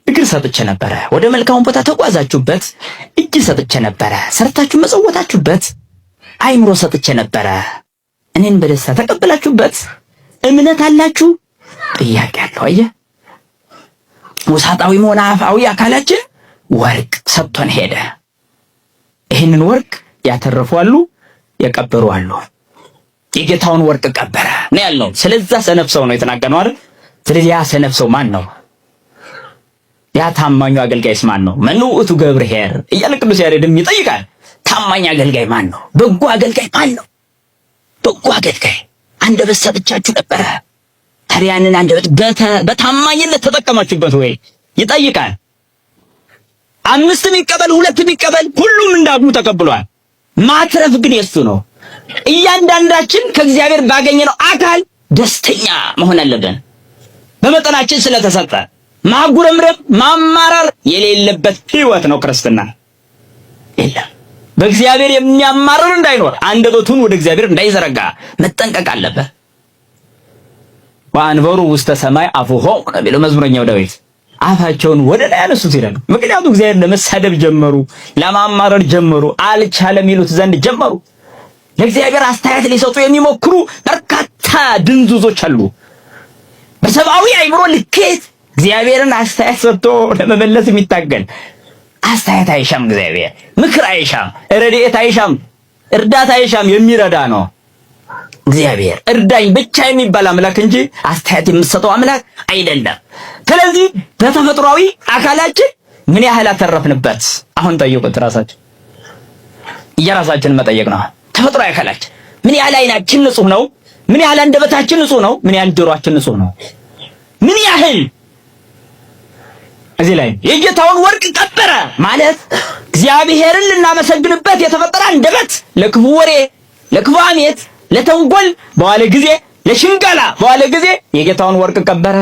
እግር ሰጥቼ ነበር፣ ወደ መልካሙ ቦታ ተጓዛችሁበት። እጅ ሰጥቼ ነበር፣ ሰርታችሁ መጸወታችሁበት። አእምሮ ሰጥቼ ነበር፣ እኔን በደስታ ተቀበላችሁበት። እምነት አላችሁ? ጥያቄ አለው። አየህ፣ ውሳጣዊ ሆነ አፋዊ አካላችን ወርቅ ሰጥቶን ሄደ። ይህንን ወርቅ ያተረፉ አሉ፣ የቀበሩ አሉ። የጌታውን ወርቅ ቀበረ ነው ያልነው። ስለዛ ሰነፍ ሰው ነው የተናገረው አይደል? ስለዚህ ያ ሰነፍ ሰው ማን ነው? ያ ታማኙ አገልጋይስ ማን ነው? መኑ ውእቱ ገብርኄር እያለ ቅዱስ ያሬድም ይጠይቃል። ታማኝ አገልጋይ ማን ነው? በጎ አገልጋይ ማን ነው? በጎ አገልጋይ አንደበት ሰጥቻችሁ ነበረ። ታዲያ ያንን አንደበት በታማኝነት ተጠቀማችሁበት ወይ? ይጠይቃል። 5 ይቀበል 2 ይቀበል ሁሉም እንዳቅሙ ተቀብሏል። ማትረፍ ግን የሱ ነው። እያንዳንዳችን ከእግዚአብሔር ባገኘነው አካል ደስተኛ መሆን አለብን። በመጠናችን ስለተሰጠ ማጉረምረም ማማራር የሌለበት ሕይወት ነው ክርስትና። የለም በእግዚአብሔር የሚያማርር እንዳይኖር፣ አንደበቱን ወደ እግዚአብሔር እንዳይዘረጋ መጠንቀቅ አለበት። ወአንበሩ ውስተ ሰማይ አፉሆሙ ነው መዝሙረኛው ዳዊት። አፋቸውን ወደ ላይ ያነሱት ይላል። ምክንያቱም እግዚአብሔር ለመሳደብ ጀመሩ፣ ለማማረር ጀመሩ፣ አልቻለም ይሉት ዘንድ ጀመሩ። ለእግዚአብሔር አስተያየት ሊሰጡ የሚሞክሩ በርካታ ድንዙዞች አሉ። በሰብአዊ አእምሮ ልኬት እግዚአብሔርን አስተያየት ሰጥቶ ለመመለስ የሚታገል አስተያየት አይሻም። እግዚአብሔር ምክር አይሻም፣ ረድኤት አይሻም፣ እርዳታ አይሻም። የሚረዳ ነው እግዚአብሔር። እርዳኝ ብቻ የሚባል አምላክ እንጂ አስተያየት የምትሰጠው አምላክ አይደለም። ስለዚህ በተፈጥሯዊ አካላችን ምን ያህል አተረፍንበት? አሁን ጠይቁት ራሳችን። የራሳችንን መጠየቅ ነው። ተፈጥሯዊ አካላችን ምን ያህል ዓይናችን ንጹህ ነው? ምን ያህል አንደበታችን ንጹህ ነው? ምን ያህል ጆሮአችን ንጹህ ነው? ምን ያህል? እዚህ ላይ የጌታውን ወርቅ ቀበረ ማለት እግዚአብሔርን ልናመሰግንበት የተፈጠረ አንደበት ለክፉ ወሬ፣ ለክፉ ሐሜት፣ ለተንኮል በዋለ ጊዜ፣ ለሽንገላ በዋለ ጊዜ የጌታውን ወርቅ ቀበረ።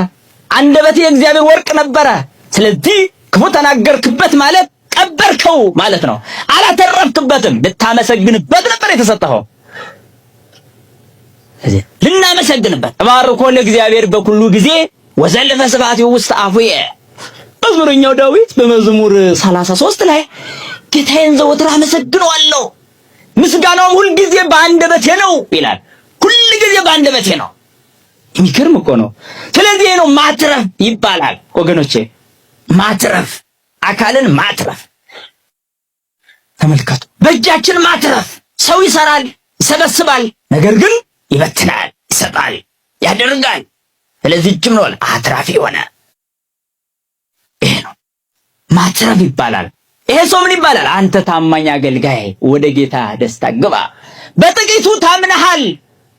አንደበት የእግዚአብሔር ወርቅ ነበረ። ስለዚህ ክፉ ተናገርክበት ማለት ቀበርከው ማለት ነው። አላተረፍክበትም። ልታመሰግንበት ነበር የተሰጠኸው። ልናመሰግንበት ባርኮ ለእግዚአብሔር በኩሉ ጊዜ ወዘልፈ ስብሐቲሁ ውስተ አፉየ። መዝሙረኛው ዳዊት በመዝሙር 33 ላይ ጌታዬን ዘወትር አመሰግነዋለሁ፣ ምስጋናውም ሁል ጊዜ በአንደበቴ ነው ይላል። ሁል ጊዜ በአንደበቴ ነው። የሚገርም እኮ ነው። ስለዚህ ነው ማትረፍ ይባላል ወገኖቼ። ማትረፍ፣ አካልን ማትረፍ። ተመልከቱ፣ በእጃችን ማትረፍ። ሰው ይሰራል፣ ይሰበስባል፣ ነገር ግን ይበትናል፣ ይሰጣል፣ ያደርጋል። ስለዚህ እጅም ነው አትራፊ ሆነ። ይሄ ነው ማትረፍ ይባላል። ይሄ ሰው ምን ይባላል? አንተ ታማኝ አገልጋይ ወደ ጌታ ደስታ ግባ። በጥቂቱ ታምነሃል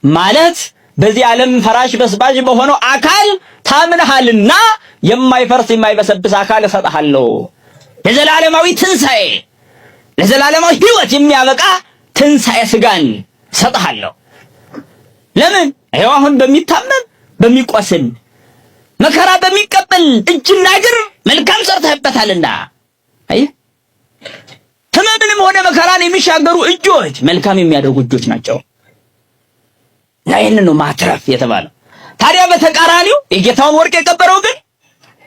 ማለት በዚህ ዓለም ፈራሽ በስባሽ በሆነው አካል ታምነሃልና የማይፈርስ የማይበሰብስ አካል እሰጥሃለሁ። ለዘላለማዊ ትንሣኤ ለዘላለማዊ ሕይወት የሚያበቃ ትንሣኤ ሥጋን እሰጥሃለሁ። ለምን? ይኸው አሁን በሚታመም በሚቆስል መከራ በሚቀበል እጅና እግር መልካም ሰርተህበታልና። አየህ፣ ሕመምንም ሆነ መከራን የሚሻገሩ እጆች መልካም የሚያደርጉ እጆች ናቸው። ይህንን ነው ማትረፍ የተባለው። ታዲያ በተቃራኒው የጌታውን ወርቅ የቀበረው ግን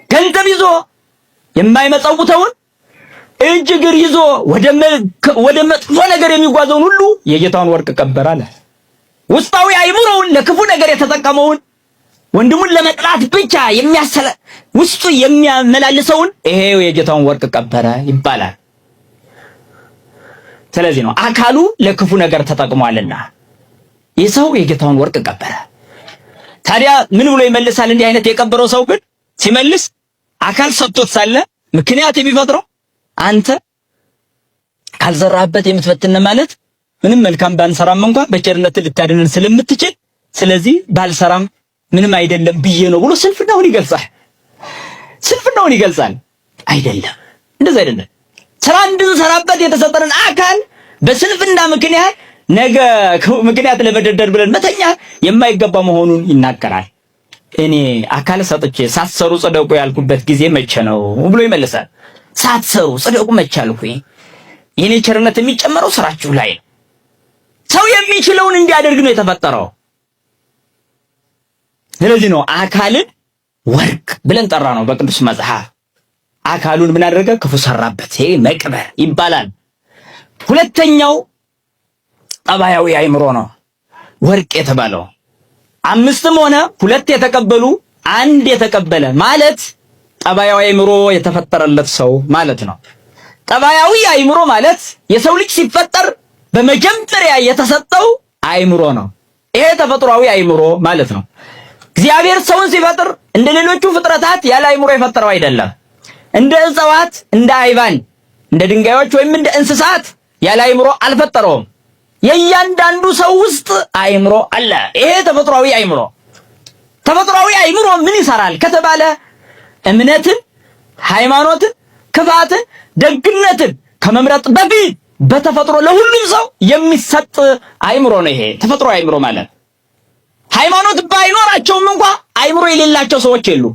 ገንዘብ ይዞ የማይመጸውተውን እጅ እግር ይዞ ወደ መጥፎ ነገር የሚጓዘውን ሁሉ የጌታውን ወርቅ ቀበረ አለ። ውስጣዊ አይምሮውን ለክፉ ነገር የተጠቀመውን ወንድሙን ለመጥላት ብቻ ውስጡ የሚያመላልሰውን ይሄው የጌታውን ወርቅ ቀበረ ይባላል። ስለዚህ ነው አካሉ ለክፉ ነገር ተጠቅሟልና ይህ ሰው የጌታውን ወርቅ ቀበረ። ታዲያ ምን ብሎ ይመልሳል? እንዲህ አይነት የቀበረው ሰው ግን ሲመልስ አካል ሰጥቶት ሳለ ምክንያት የሚፈጥረው አንተ ካልዘራህበት የምትፈትን ማለት ምንም መልካም ባንሰራም እንኳን በቸርነት ልታድነን ስለምትችል ስለዚህ ባልሰራም ምንም አይደለም ብዬ ነው ብሎ ስንፍናውን ይገልጻል። አይደለም፣ እንደዛ አይደለም። ስራ እንድንሰራበት የተሰጠንን አካል በስንፍና ምክንያት ነገ ምክንያት ለመደርደር ብለን መተኛ የማይገባ መሆኑን ይናገራል። እኔ አካል ሰጥቼ ሳትሰሩ ጽደቁ ያልኩበት ጊዜ መቼ ነው ብሎ ይመልሳል። ሳትሰሩ ጽደቁ መቼ አልኩኝ? የኔ ቸርነት የሚጨመረው ስራችሁ ላይ ነው። ሰው የሚችለውን እንዲያደርግ ነው የተፈጠረው። ስለዚህ ነው አካልን ወርቅ ብለን ጠራ ነው በቅዱስ መጽሐፍ። አካሉን ምን አደረገ? ክፉ ሰራበት። ይሄ መቅበር ይባላል። ሁለተኛው ጠባያዊ አእምሮ ነው ወርቅ የተባለው። አምስትም ሆነ ሁለት የተቀበሉ አንድ የተቀበለ ማለት ጠባያዊ አእምሮ የተፈጠረለት ሰው ማለት ነው። ጠባያዊ አእምሮ ማለት የሰው ልጅ ሲፈጠር በመጀመሪያ የተሰጠው አእምሮ ነው። ይሄ ተፈጥሯዊ አእምሮ ማለት ነው። እግዚአብሔር ሰውን ሲፈጥር እንደ ሌሎቹ ፍጥረታት ያለ አእምሮ የፈጠረው አይደለም። እንደ እጽዋት፣ እንደ አይባን፣ እንደ ድንጋዮች ወይም እንደ እንስሳት ያለ አእምሮ አልፈጠረውም። የእያንዳንዱ ሰው ውስጥ አእምሮ አለ። ይሄ ተፈጥሯዊ አእምሮ። ተፈጥሯዊ አእምሮ ምን ይሰራል ከተባለ እምነትን፣ ሃይማኖትን፣ ክፋትን፣ ደግነትን ከመምረጥ በፊት በተፈጥሮ ለሁሉም ሰው የሚሰጥ አእምሮ ነው። ይሄ ተፈጥሯዊ አእምሮ ማለት ሃይማኖት ባይኖራቸውም እንኳን አእምሮ የሌላቸው ሰዎች የሉ።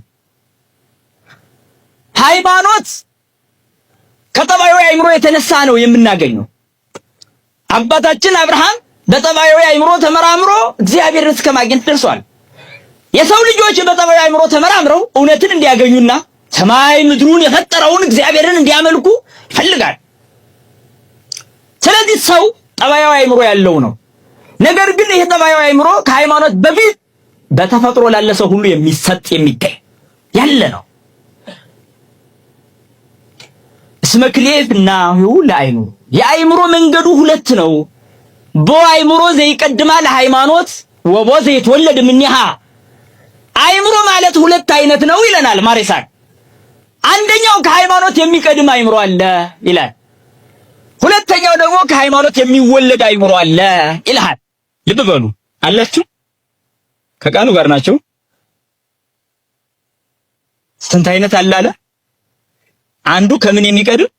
ሃይማኖት ከጠባያዊ አእምሮ የተነሳ ነው የምናገኘው። አባታችን አብርሃም በጠባያዊ አእምሮ ተመራምሮ እግዚአብሔርን እስከ ማግኘት ደርሷል። የሰው ልጆች በጠባያዊ አእምሮ ተመራምረው እውነትን እንዲያገኙና ሰማይ ምድሩን የፈጠረውን እግዚአብሔርን እንዲያመልኩ ይፈልጋል። ስለዚህ ሰው ጠባያዊ አእምሮ ያለው ነው። ነገር ግን ይሄ ጠባያዊ አእምሮ ከሃይማኖት በፊት በተፈጥሮ ላለ ሰው ሁሉ የሚሰጥ የሚገኝ ያለ ነው። እስመ ክልኤፍናሁ ለአእምሮ የአእምሮ መንገዱ ሁለት ነው። በአእምሮ ዘይቀድማ ለሃይማኖት ወቦ ዘይትወለድ እምኔሃ። አእምሮ ማለት ሁለት አይነት ነው ይለናል ማሬሳክ። አንደኛው ከሃይማኖት የሚቀድም አእምሮ አለ ይላል። ሁለተኛው ደግሞ ከሃይማኖት የሚወለድ አእምሮ አለ ይላል። ልብ በሉ አላችሁ፣ ከቃሉ ጋር ናቸው። ስንት አይነት አለ አለ? አንዱ ከምን የሚቀድም፣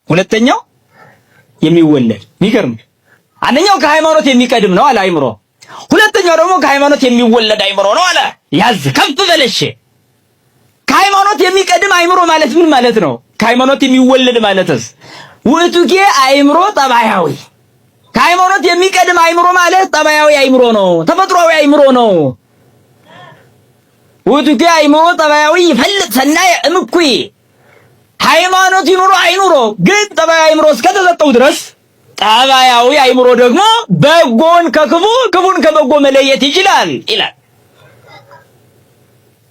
ሁለተኛው የሚወለድ። የሚገርም አንደኛው ከሃይማኖት የሚቀድም ነው አለ አእምሮ፣ ሁለተኛው ደግሞ ከሃይማኖት የሚወለድ አእምሮ ነው አለ። ያዝ ከፍ በለሽ። ከሃይማኖት የሚቀድም አእምሮ ማለት ምን ማለት ነው? ከሃይማኖት የሚወለድ ማለትስ ውእቱኬ አእምሮ ጠባያዊ። ከሃይማኖት የሚቀድም አእምሮ ማለት ጠባያዊ አእምሮ ነው፣ ተፈጥሯዊ አእምሮ ነው። ውእቱኬ አእምሮ ጠባያዊ ይፈልጥ ሰናየ እምኩይ። ሃይማኖት ይኑሮ አይኑሮ ግን ጠባያዊ አእምሮ እስከተሰጠው ድረስ ጠባያዊ አእምሮ ደግሞ በጎን ከክፉ ክፉን ከበጎ መለየት ይችላል ይላል።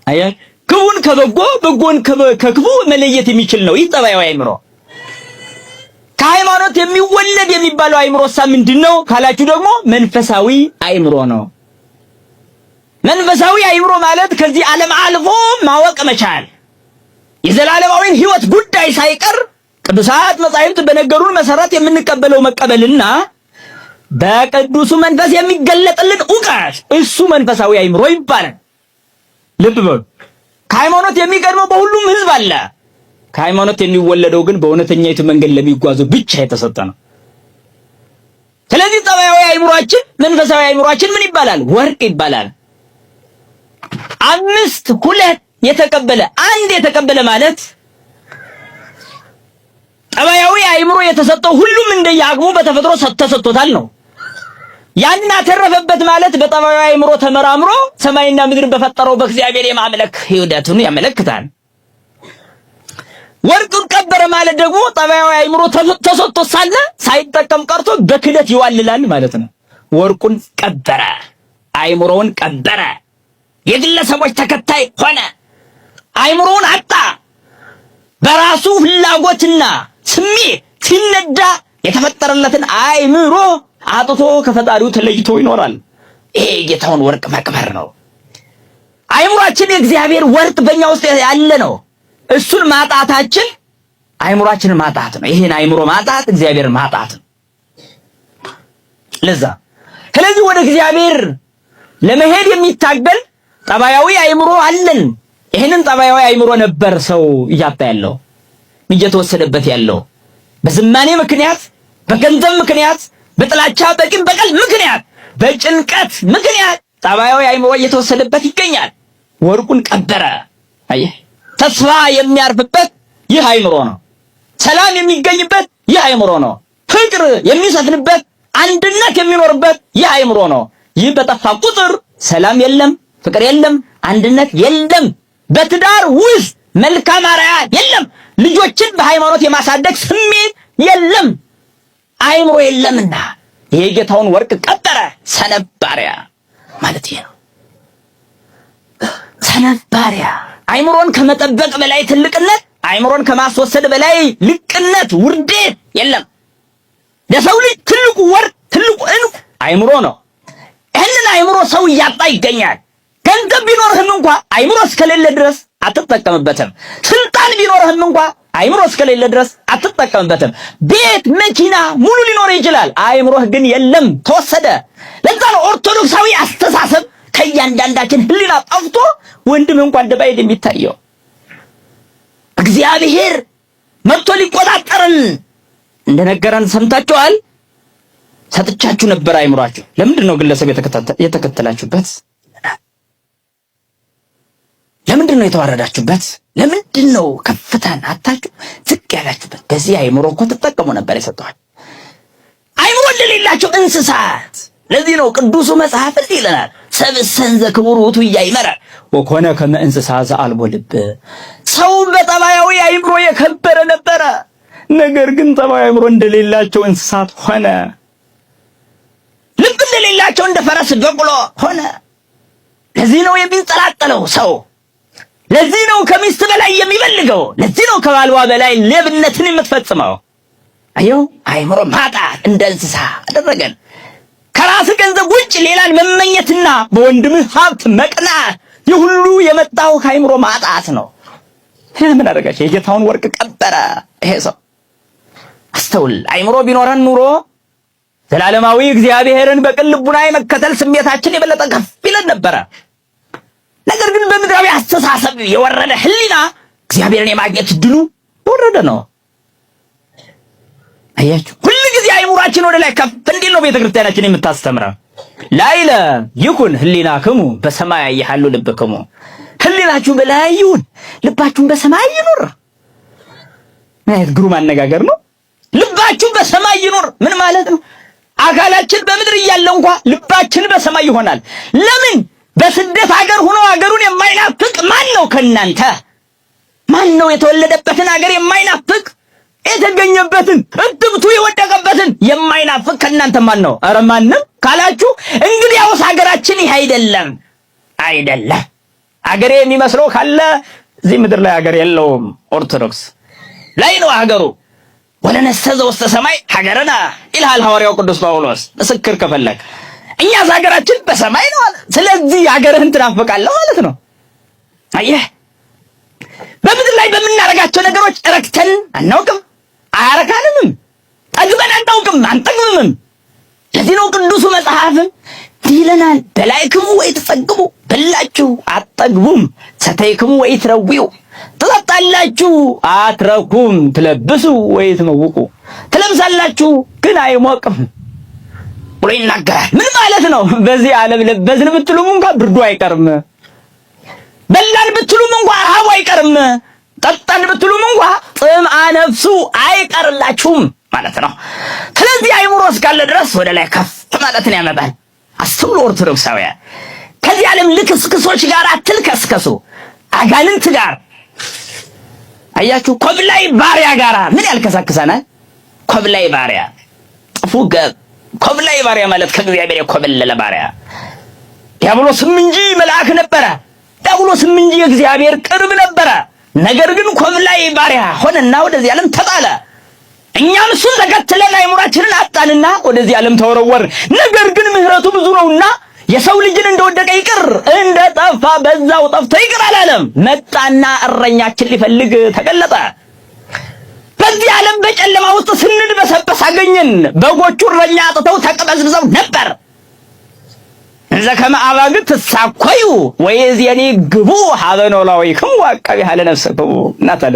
አያል ክፉን ከበጎ በጎን ከክፉ መለየት የሚችል ነው ይህ ጠባያዊ አእምሮ። ከሃይማኖት የሚወለድ የሚባለው አእምሮሳ ምንድነው ካላችሁ ደግሞ መንፈሳዊ አእምሮ ነው። መንፈሳዊ አእምሮ ማለት ከዚህ ዓለም አልፎ ማወቅ መቻል፣ የዘላለማዊን ሕይወት ጉዳይ ሳይቀር ቅዱሳት መጻሕፍት በነገሩን መሰረት የምንቀበለው መቀበልና በቅዱሱ መንፈስ የሚገለጥልን ዕውቀት እሱ መንፈሳዊ አእምሮ ይባላል። ልብ በሉ። ከሃይማኖት የሚቀድመው በሁሉም ሕዝብ አለ። ከሃይማኖት የሚወለደው ግን በእውነተኛይቱ መንገድ ለሚጓዙ ብቻ የተሰጠ ነው። ስለዚህ ጠባያዊ አእምሮአችን መንፈሳዊ አእምሮአችን ምን ይባላል? ወርቅ ይባላል። 5 2 የተቀበለ 1 የተቀበለ ማለት ጠባያዊ አእምሮ የተሰጠው ሁሉም እንደየአቅሙ በተፈጥሮ ተሰጥቶታል ነው። ያን አተረፈበት ማለት በጠባያዊ አእምሮ ተመራምሮ ሰማይና ምድርን በፈጠረው በእግዚአብሔር የማምለክ ሂደቱን ያመለክታል። ወርቁን ቀበረ ማለት ደግሞ ጠባያዊ አእምሮ ተሰጥቶ ሳለ ሳይጠቀም ቀርቶ በክደት ይዋልላል ማለት ነው። ወርቁን ቀበረ፣ አእምሮውን ቀበረ፣ የግለሰቦች ተከታይ ሆነ፣ አእምሮውን አጣ። በራሱ ፍላጎትና ስሜት ሲነዳ የተፈጠረለትን አእምሮ አጥቶ ከፈጣሪው ተለይቶ ይኖራል። ይሄ የጌታውን ወርቅ መቅበር ነው። አእምሮአችን የእግዚአብሔር ወርቅ በእኛ ውስጥ ያለ ነው። እሱን ማጣታችን አእምሮአችንን ማጣት ነው። ይሄን አእምሮ ማጣት እግዚአብሔር ማጣት ነው። ስለዚህ ወደ እግዚአብሔር ለመሄድ የሚታገል ጠባያዊ አእምሮ አለን። ይሄንን ጠባያዊ አእምሮ ነበር ሰው እያጣ ያለው እየተወሰደበት ያለው በዝማኔ ምክንያት፣ በገንዘብ ምክንያት፣ በጥላቻ በቂም በቀል ምክንያት፣ በጭንቀት ምክንያት ጠባያዊ አእምሮ እየተወሰደበት ይገኛል። ወርቁን ቀበረ። አየህ፣ ተስፋ የሚያርፍበት ይህ አእምሮ ነው። ሰላም የሚገኝበት ይህ አእምሮ ነው። ፍቅር የሚሰፍንበት፣ አንድነት የሚኖርበት ይህ አእምሮ ነው። ይህ በጠፋ ቁጥር ሰላም የለም፣ ፍቅር የለም፣ አንድነት የለም። በትዳር ውስጥ መልካም አርአያ የለም። ልጆችን በሃይማኖት የማሳደግ ስሜት የለም። አእምሮ የለምና ይሄ ጌታውን ወርቅ ቀበረ። ሰነባሪያ ማለት ይሄ ነው። ሰነባሪያ አእምሮን ከመጠበቅ በላይ ትልቅነት፣ አእምሮን ከማስወሰድ በላይ ልቅነት፣ ውርደት የለም። ለሰው ልጅ ትልቁ ወርቅ፣ ትልቁ ዕንቁ አእምሮ ነው። ይህንን አእምሮ ሰው እያጣ ይገኛል። ገንዘብ ቢኖርህም እንኳ አእምሮ እስከሌለ ድረስ አትጠቀምበትም። ስልጣን ቢኖርህም እንኳ አእምሮ እስከሌለ ድረስ አትጠቀምበትም። ቤት መኪና ሙሉ ሊኖር ይችላል፣ አእምሮህ ግን የለም፣ ተወሰደ። ለዛ ነው ኦርቶዶክሳዊ አስተሳሰብ ከእያንዳንዳችን ሕሊና ጠፍቶ ወንድም እንኳን ደባይድ የሚታየው። እግዚአብሔር መጥቶ ሊቆጣጠረን እንደነገረን ሰምታችኋል። ሰጥቻችሁ ነበር አእምሯችሁ። ለምንድን ነው ግለሰብ የተከተላችሁበት? ለምንድን ነው የተዋረዳችሁበት? ለምንድን ነው ከፍታን አታችሁ ዝቅ ያላችሁበት? በዚህ አእምሮ እኮ ትጠቀሙ ነበር የሰጠኋችሁ። አእምሮ እንደሌላቸው እንስሳት። ለዚህ ነው ቅዱሱ መጽሐፍ እንዲህ ይለናል፣ ሰብእሰን ዘክቡር ውእቱ ኢያእመረ ወኮነ ከመ እንስሳ ዘአልቦ ልብ። ሰው በጠባያዊ አእምሮ የከበረ ነበረ፣ ነገር ግን ጠባያዊ አእምሮ እንደሌላቸው እንስሳት ሆነ። ልብ እንደሌላቸው እንደ ፈረስ በቅሎ ሆነ። ለዚህ ነው የሚንጠላጠለው ሰው። ለዚህ ነው ከሚስት በላይ የሚበልገው። ለዚህ ነው ከባልዋ በላይ ሌብነትን የምትፈጽመው። አየው፣ አእምሮ ማጣት እንደ እንስሳ አደረገን። ከራስ ገንዘብ ውጭ ሌላን መመኘትና በወንድምህ ሀብት መቅናት፣ የሁሉ የመጣው ከአእምሮ ማጣት ነው። ምን አደረጋች? የጌታውን ወርቅ ቀበረ። ይሄ ሰው አስተውል። አእምሮ ቢኖረን ኑሮ ዘላለማዊ እግዚአብሔርን በቅን ልቡና የመከተል ስሜታችን የበለጠ ከፍ ይለን ነበረ። ነገር ግን በምድራዊ አስተሳሰብ የወረደ ሕሊና እግዚአብሔርን የማግኘት ድሉ የወረደ ነው። አያችሁ፣ ሁሉ ጊዜ አእምሯችን ወደ ላይ ከፍ እንዲል ነው ቤተክርስቲያናችን የምታስተምረው። ላይለ ይኩን ሕሊናክሙ በሰማይ ያያሉ ልብክሙ። ሕሊናችሁ በላይ ይሁን፣ ልባችሁን በሰማይ ይኑር። ምን አይነት ግሩም አነጋገር ነው! ልባችሁ በሰማይ ይኑር ምን ማለት ነው? አካላችን በምድር እያለ እንኳን ልባችን በሰማይ ይሆናል። ለምን? በስደት ሀገር ሆኖ ሀገሩን የማይናፍቅ ማን ነው ከናንተ? ማን ነው የተወለደበትን ሀገር የማይናፍቅ? የተገኘበትን እትብቱ የወደቀበትን የማይናፍቅ ከናንተ ማን ነው? ኧረ ማንም ካላችሁ እንግዲያውስ ሀገራችን ይሄ አይደለም። ሀገሬ የሚመስለው ካለ እዚህ ምድር ላይ ሀገር የለውም። ኦርቶዶክስ ላይ ነው ሀገሩ። ወለነሰዘ ውስተ ሰማይ ሀገረና ይልሃል ሐዋርያው ቅዱስ ጳውሎስ። ምስክር ከፈለክ እኛስ ሀገራችን በሰማይ ነው አለ። ስለዚህ ሀገርህን ትናፍቃለህ ማለት ነው። አየህ፣ በምድር ላይ በምናረጋቸው ነገሮች ረክተን አናውቅም፣ አያረካንም። ጠግበን አናውቅም፣ አንጠግብም። ለዚህ ነው ቅዱሱ መጽሐፍ ይለናል፣ በላይክሙ ወይ ትጸግቡ፣ በላችሁ አትጠግቡም፣ ሰተይክሙ ወይ ትረዊው፣ ትጠጣላችሁ አትረኩም፣ ትለብሱ ወይ ትመውቁ፣ ትለብሳላችሁ ግን አይሞቅም ብሎ ይናገራል። ምን ማለት ነው? በዚህ ዓለም ለበስን ብትሉም እንኳን ብርዱ አይቀርም፣ በላን ብትሉም እንኳን ረሃቡ አይቀርም፣ ጠጣን ብትሉም እንኳን ጥምአ ነፍሱ አይቀርላችሁም ማለት ነው። ስለዚህ አይምሮ እስካለ ድረስ ወደ ላይ ከፍ ማለትን ያመጣል። አስተውሉ ኦርቶዶክሳውያን፣ ከዚህ ዓለም ልክስክሶች ጋር አትልከስከሱ። አጋንንት ጋር አያችሁ፣ ኮብላይ ባሪያ ጋር ምን ያልከሳክሰናል? ኮብላይ ባሪያ ጥፉ ገብ ኮብላይ ባሪያ ማለት ከእግዚአብሔር የኮበለለ ባሪያ። ዲያብሎስም እንጂ መልአክ ነበረ፣ ዲያብሎስም እንጂ የእግዚአብሔር ቅርብ ነበረ። ነገር ግን ኮብላይ ባሪያ ሆነና ወደዚህ ዓለም ተጣለ። እኛም እሱን ተከትለን አይምሯችንን አጣንና ወደዚህ ዓለም ተወረወር። ነገር ግን ምሕረቱ ብዙ ነውና የሰው ልጅን እንደወደቀ ይቅር እንደጠፋ በዛው ጠፍቶ ይቅር አላለም። መጣና እረኛችን ሊፈልግ ተገለጠ። በዚህ ዓለም በጨለማ ውስጥ ስንድበሰበስ አገኘን። በጎቹ እረኛ አጥተው ተቀበዝብዘው ነበር። እንዘ ከመ አባግዕ ትሳኰዩ ወይእዜኒ ግቡ ሀበ ኖላዊክሙ ወዐቃቢ ኀለ ነፍስክሙ እናታለ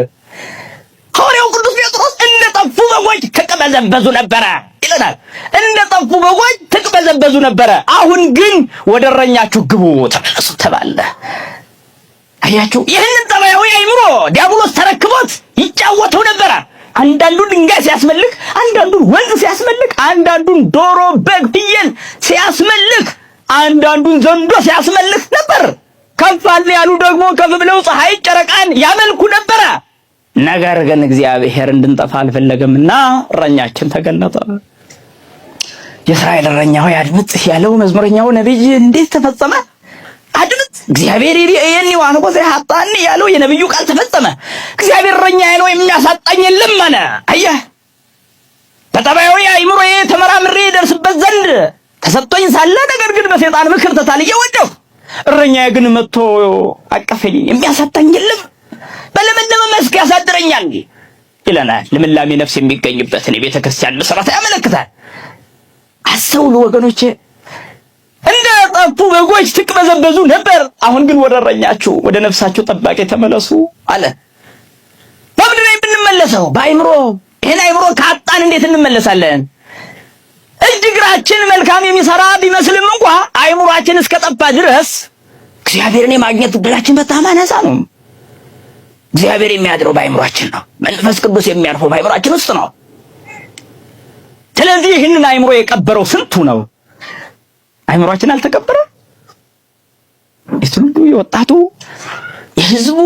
ሐዋርያው ቅዱስ ጴጥሮስ እንደጠፉ በጎች ተቀበዘበዙ ነበረ ይለናል። እንደጠፉ በጎች ተቀበዘበዙ ነበረ። አሁን ግን ወደ እረኛችሁ ግቡ ተመለሱ ተባለ። አያችሁ፣ ይህንን ጠባያዊ አይምሮ ዲያብሎስ ተረክቦት ይጫወተው ነበረ። አንዳንዱን ድንጋይ ሲያስመልክ፣ አንዳንዱን ወንዝ ሲያስመልክ፣ አንዳንዱን ዶሮ፣ በግ፣ ፍየል ሲያስመልክ፣ አንዳንዱን ዘንዶ ሲያስመልክ ነበር። ከፍ አለ ያሉ ደግሞ ከፍ ብለው ፀሐይ፣ ጨረቃን ያመልኩ ነበረ። ነገር ግን እግዚአብሔር እንድንጠፋ አልፈለገምና እረኛችን ተገለጠ። የእስራኤል እረኛ ሆይ አድምጥ ያለው መዝሙረኛው ነብይ እንዴት ተፈጸመ? አድምጥ፣ እግዚአብሔር የኔ ዋንቆ ዘያጣኒ ያለው የነብዩ ቃል ተፈጸመ። እግዚአብሔር እረኛዬ ነው የሚያሳጣኝ የለም አለ። አየህ፣ በጠባያዊ አይምሮዬ ተመራምሬ ደርስበት ዘንድ ተሰጥቶኝ ሳለ ነገር ግን በሰይጣን ምክር ተታልዬ ወደቅሁ። እረኛዬ ግን መጥቶ አቀፈኝ፣ የሚያሳጣኝ የለም፣ በለመለመ መስክ ያሳድረኛል ይለናል። ልምላሜ ነፍስ የሚገኝበትን የቤተ ክርስቲያን መሰረት ያመለክታል። አስተውሉ ወገኖቼ፣ እንደ ጠፉ በጎች ትቅበዘበዙ ነበር። አሁን ግን ወደ እረኛችሁ ወደ ነፍሳችሁ ጠባቂ ተመለሱ አለ። በምንድን ነው የምንመለሰው? በአይምሮ። ይሄን አይምሮ ካጣን እንዴት እንመለሳለን? እጅ እግራችን መልካም የሚሰራ ቢመስልም እንኳ አይምሯችን እስከጠፋ ድረስ እግዚአብሔርን የማግኘት ዕድላችን በጣም አናሳ ነው። እግዚአብሔር የሚያድረው በአይምሯችን ነው። መንፈስ ቅዱስ የሚያርፈው በአይምሯችን ውስጥ ነው። ስለዚህ ይህንን አይምሮ የቀበረው ስንቱ ነው? አይምሯችን አልተቀበረም? የትውልዱ የወጣቱ የህዝቡ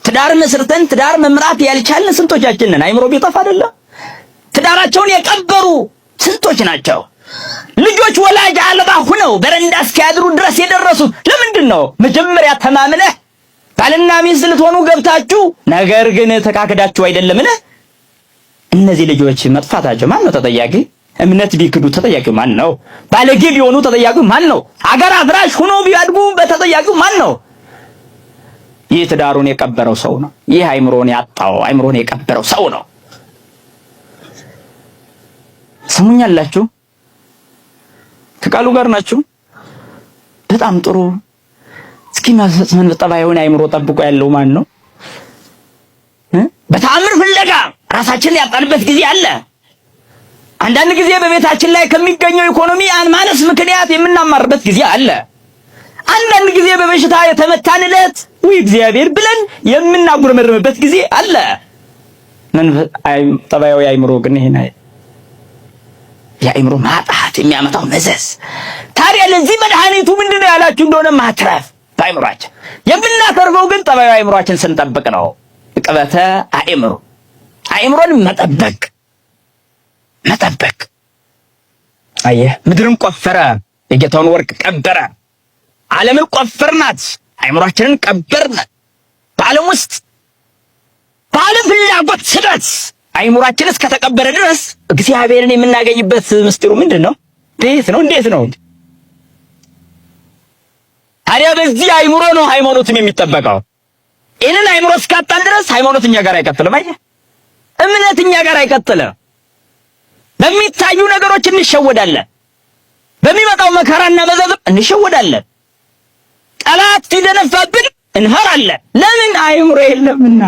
ትዳር መስርተን ትዳር መምራት ያልቻልን ስንቶቻችን ነን? አይምሮ ቢጠፋ አይደለም ትዳራቸውን የቀበሩ ስንቶች ናቸው? ልጆች ወላጅ አልባ ሆነው በረንዳ እስኪያድሩ ድረስ የደረሱት ለምንድን ነው? መጀመሪያ ተማምነህ ባልና ሚስት ልትሆኑ ገብታችሁ ነገር ግን ተካክዳችሁ አይደለምን? እነዚህ ልጆች መጥፋታቸው ማን ነው ተጠያቂ? እምነት ቢክዱ ተጠያቂው ማን ነው? ባለጌ ቢሆኑ ተጠያቂው ማን ነው? አገር አፍራሽ ሆኖ ቢያድጉ በተጠያቂው ማን ነው? ይህ ትዳሩን የቀበረው ሰው ነው። ይህ አይምሮን ያጣው አይምሮን የቀበረው ሰው ነው። ስሙኛላችሁ? ከቃሉ ጋር ናችሁ? በጣም ጥሩ። እስኪ ማሰስመን ጠባዩን አይምሮ ጠብቆ ያለው ማን ነው? በተአምር ፍለጋ ራሳችንን ያጣንበት ጊዜ አለ። አንዳንድ ጊዜ በቤታችን ላይ ከሚገኘው ኢኮኖሚ ማነስ ምክንያት የምናማርበት ጊዜ አለ። አንዳንድ ጊዜ በበሽታ የተመታንለት ወይ እግዚአብሔር ብለን የምናጉረመርምበት ጊዜ አለ። ጠባያዊ አይምሮ ግን ይሄን የአይምሮ ማጣት የሚያመጣው መዘዝ። ታዲያ ለዚህ መድኃኒቱ ምንድነው ያላችሁ እንደሆነ ማትረፍ በአይምሯችን። የምናተርፈው ግን ጠባያዊ አይምሯችን ስንጠብቅ ነው። ቅበተ አእምሮ አይምሮን መጠበቅ። አየህ፣ ምድርን ቆፈረ፣ የጌታውን ወርቅ ቀበረ። ዓለምን ቆፈርናት፣ አይምሯችንን ቀበርን። በዓለም ውስጥ በዓለም ፍላጎት ስደት አይምሯችን እስከተቀበረ ድረስ እግዚአብሔርን የምናገኝበት ምስጢሩ ምንድን ነው? እንዴት ነው? ታዲያ በዚህ አይምሮ ነው ሃይማኖትም የሚጠበቀው። ይህንን አይምሮ እስካጣን ድረስ ሃይማኖት እኛ ጋር አይቀጥልም። አየህ፣ እምነት እኛ ጋር አይቀጥልም። በሚታዩ ነገሮች እንሸወዳለን። በሚመጣው መከራና መዘዝ እንሸወዳለን። ጠላት ሲደነፋብን እንፈራለን። ለምን? አእምሮ የለምና።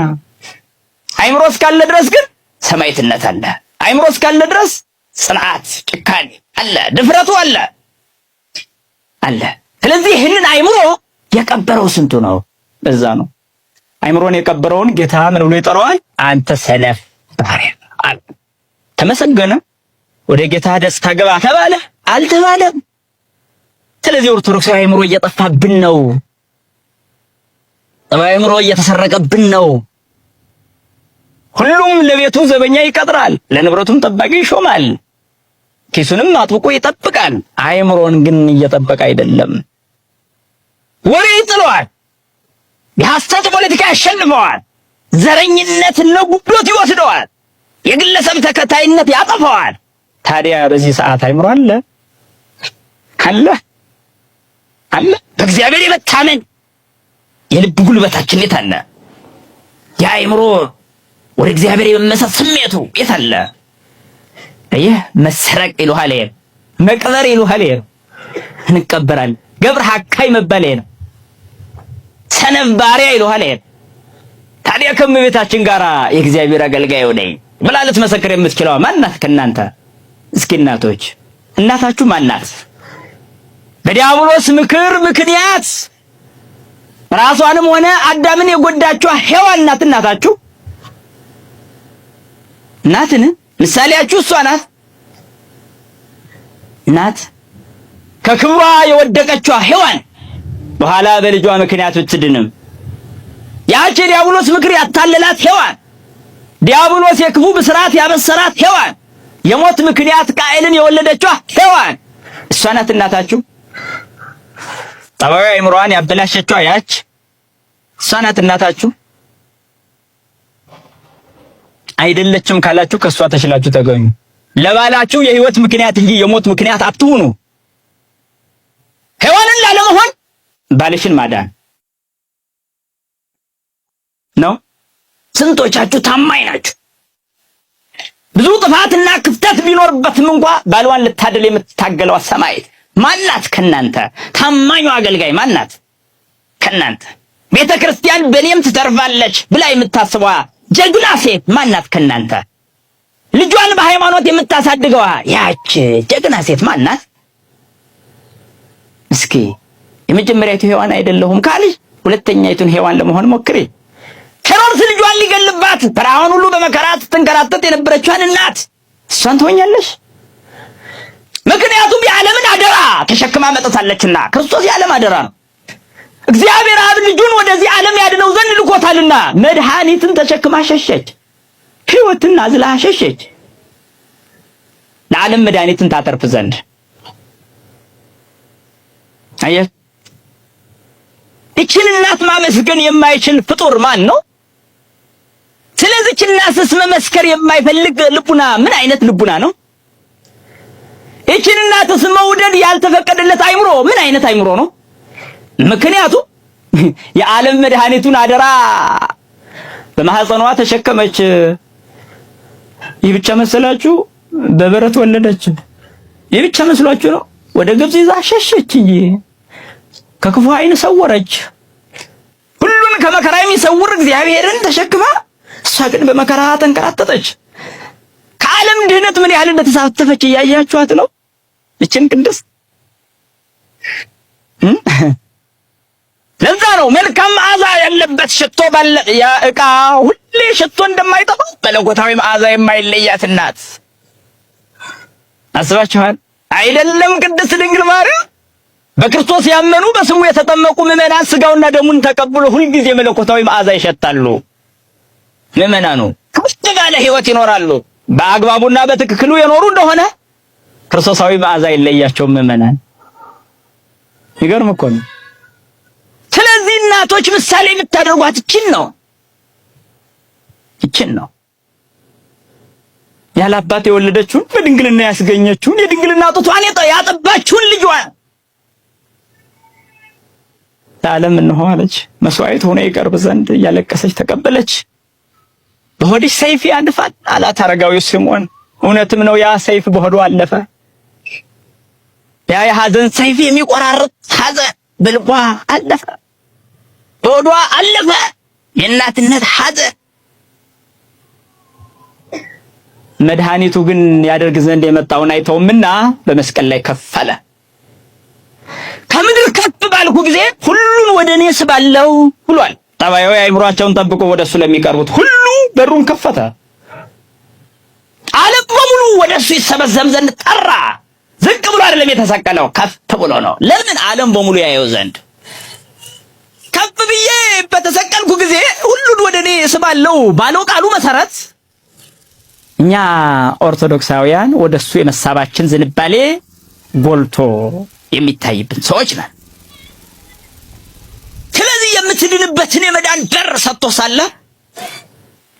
አእምሮ እስካለ ድረስ ግን ሰማዕትነት አለ። አእምሮ እስካለ ድረስ ጽናት፣ ጭካኔ አለ፣ ድፍረቱ አለ። ስለዚህ ይህንን አእምሮ የቀበረው ስንቱ ነው? በዛ ነው አእምሮን የቀበረውን ጌታ ምን ብሎ ይጠራዋል? አንተ ሰነፍ ባሪያ አለ። ተመሰገነ? ወደ ጌታ ደስታ ገባ ተባለ? አልተባለም። ስለዚህ ኦርቶዶክሳዊ አእምሮ እየጠፋብን ነው። አእምሮ እየተሰረቀብን ነው። ሁሉም ለቤቱ ዘበኛ ይቀጥራል፣ ለንብረቱም ጠባቂ ይሾማል፣ ኪሱንም አጥብቆ ይጠብቃል። አእምሮን ግን እየጠበቀ አይደለም። ወሬ ይጥለዋል፣ የሐሰት ፖለቲካ ያሸንፈዋል፣ ዘረኝነትና ጉቦት ይወስደዋል፣ የግለሰብ ተከታይነት ያጠፋዋል። ታዲያ በዚህ ሰዓት አእምሮ አለ? በእግዚአብሔር የመታመን የልብ ጉልበታችን የት አለ? የአእምሮ ወደ እግዚአብሔር የመመሰጥ ስሜቱ የት አለ? መሰረቅ ይሉሃል፣ መቅበር ይሉሃል፣ እንቀበራለን። ገብረ ሐካይ መባል ነው። ሰነፍ ባሪያ ይሉሃል። ታዲያ ከእመቤታችን ጋር የእግዚአብሔር አገልጋይ ነኝ ብላ ልትመሰክር የምትችለው ማናት ከእናንተ? እስኪ እናቶች፣ እናታችሁ ማናት? በዲያብሎስ ምክር ምክንያት ራሷንም ሆነ አዳምን የጎዳችው ሔዋን ናት እናታችሁ? እናትን ምሳሌያችሁ እሷ ናት። ከክብሯ የወደቀችው ሔዋን በኋላ በልጇ ምክንያት ብትድንም፣ ያቺ ዲያብሎስ ምክር ያታለላት ሔዋን፣ ዲያብሎስ የክፉ ብስራት ያበሰራት ሔዋን፣ የሞት ምክንያት ቃኤልን የወለደችው ሔዋን እሷ ናት እናታችሁ? ጠባዩ አእምሮዋን ያበላሸችው ያች እሷ ናት እናታችሁ? አይደለችም ካላችሁ ከሷ ተሽላችሁ ተገኙ። ለባላችሁ የህይወት ምክንያት እንጂ የሞት ምክንያት አትሁኑ። ሔዋንን ላለመሆን ባልሽን ማዳን ነው። ስንቶቻችሁ ታማኝ ናችሁ? ብዙ ጥፋትና ክፍተት ቢኖርበትም እንኳ ባልዋን ልታደል የምትታገለው ሰማዕት ማናት ከናንተ? ታማኙ አገልጋይ ማናት ከናንተ? ቤተ ክርስቲያን በኔም ትተርፋለች ብላ የምታስበዋ ጀግና ሴት ማናት ከናንተ? ልጇን በሃይማኖት የምታሳድገዋ ያች ጀግና ሴት ማናት? እስኪ የመጀመሪያይቱ ሔዋን አይደለሁም ካልሽ ሁለተኛይቱን ሔዋን ለመሆን ሞክሪ። ሄሮድስ ልጇን ሊገልባት በረሃውን ሁሉ በመከራ ስትንከራተት የነበረችዋን እናት እሷን ትሆኛለሽ። ምክንያቱም የዓለምን አደራ ተሸክማ መጥታለችና። ክርስቶስ የዓለም አደራ ነው። እግዚአብሔር አብ ልጁን ወደዚህ ዓለም ያድነው ዘንድ ልኮታልና መድኃኒትን ተሸክማ ሸሸች። ሕይወትን አዝላ ሸሸች፣ ለዓለም መድኃኒትን ታተርፍ ዘንድ። አየህ፣ ይህችን እናት ማመስገን የማይችል ፍጡር ማን ነው? ስለዚህ እናትስ መመስከር የማይፈልግ ልቡና ምን አይነት ልቡና ነው? ይህችን እናትስ መውደድ ያልተፈቀደለት አይምሮ ምን አይነት አይምሮ ነው? ምክንያቱም የዓለም መድኃኒቱን አደራ በማህፀኗ ተሸከመች። ይህ ብቻ መሰላችሁ? በበረት ወለደች። ይህ ብቻ መስሏችሁ ነው? ወደ ግብጽ ይዛ ሸሸች እንጂ ከክፉ ዓይን ሰወረች። ሁሉን ከመከራ የሚሰውር እግዚአብሔርን ተሸክማ እሷ ግን በመከራ ተንከራተተች። ከዓለም ድህነት ምን ያህል እንደተሳተፈች እያያችኋት ነው። እችን ቅድስት ለዛ ነው መልካም መዓዛ ያለበት ሽቶ ባለ ያ ዕቃ ሁሌ ሽቶ እንደማይጠፋ መለኮታዊ መዓዛ የማይለያት እናት አስባችኋል አይደለም? ቅድስት ድንግል ማርያም በክርስቶስ ያመኑ በስሙ የተጠመቁ ምዕመናን ስጋውና ደሙን ተቀብሎ ሁልጊዜ መለኮታዊ መዓዛ ይሸታሉ። ምዕመናኑ ከፍ ያለ ሕይወት ይኖራሉ። በአግባቡና በትክክሉ የኖሩ እንደሆነ ክርስቶሳዊ መዓዛ ይለያቸውም ምዕመናን። ይገርም እኮ ነው። ስለዚህ እናቶች ምሳሌ የምታደርጓት ይችን ነው። ያለ አባት የወለደችውን በድንግልና ያስገኘችውን የድንግልና ጡቷን ያጠባችውን ልጇን ለዓለም እንሆ አለች። መስዋዕት ሆኖ ይቀርብ ዘንድ እያለቀሰች ተቀበለች። በሆድሽ ሰይፍ ያልፋል አላት አረጋዊው ስምዖን። እውነትም ነው፣ ያ ሰይፍ በሆዷ አለፈ። ያ የሐዘን ሰይፍ የሚቆራርጥ ሐዘን በልቧ አለፈ፣ በሆዷ አለፈ። የእናትነት ሐዘን መድኃኒቱ ግን ያደርግ ዘንድ የመጣውን አይተውምና በመስቀል ላይ ከፈለ። ከምድር ከፍ ባልኩ ጊዜ ሁሉን ወደ እኔ ስባለው ብሏል። ጠባያዊ አእምሯቸውን ጠብቆ ወደሱ ለሚቀርቡት ሁሉ በሩን ከፈተ። ዓለም በሙሉ ወደሱ ይሰበሰብ ዘንድ ጠራ። ዝቅ ብሎ አይደለም የተሰቀለው፣ ከፍ ብሎ ነው። ለምን? ዓለም በሙሉ ያየው ዘንድ። ከፍ ብዬ በተሰቀልኩ ጊዜ ሁሉን ወደ እኔ ስባለው ባለው ቃሉ መሰረት እኛ ኦርቶዶክሳውያን ወደሱ የመሳባችን ዝንባሌ ጎልቶ የሚታይብን ሰዎች ነን። ስለዚህ የምትድንበትን የመዳን በር ሰጥቶ ሳለ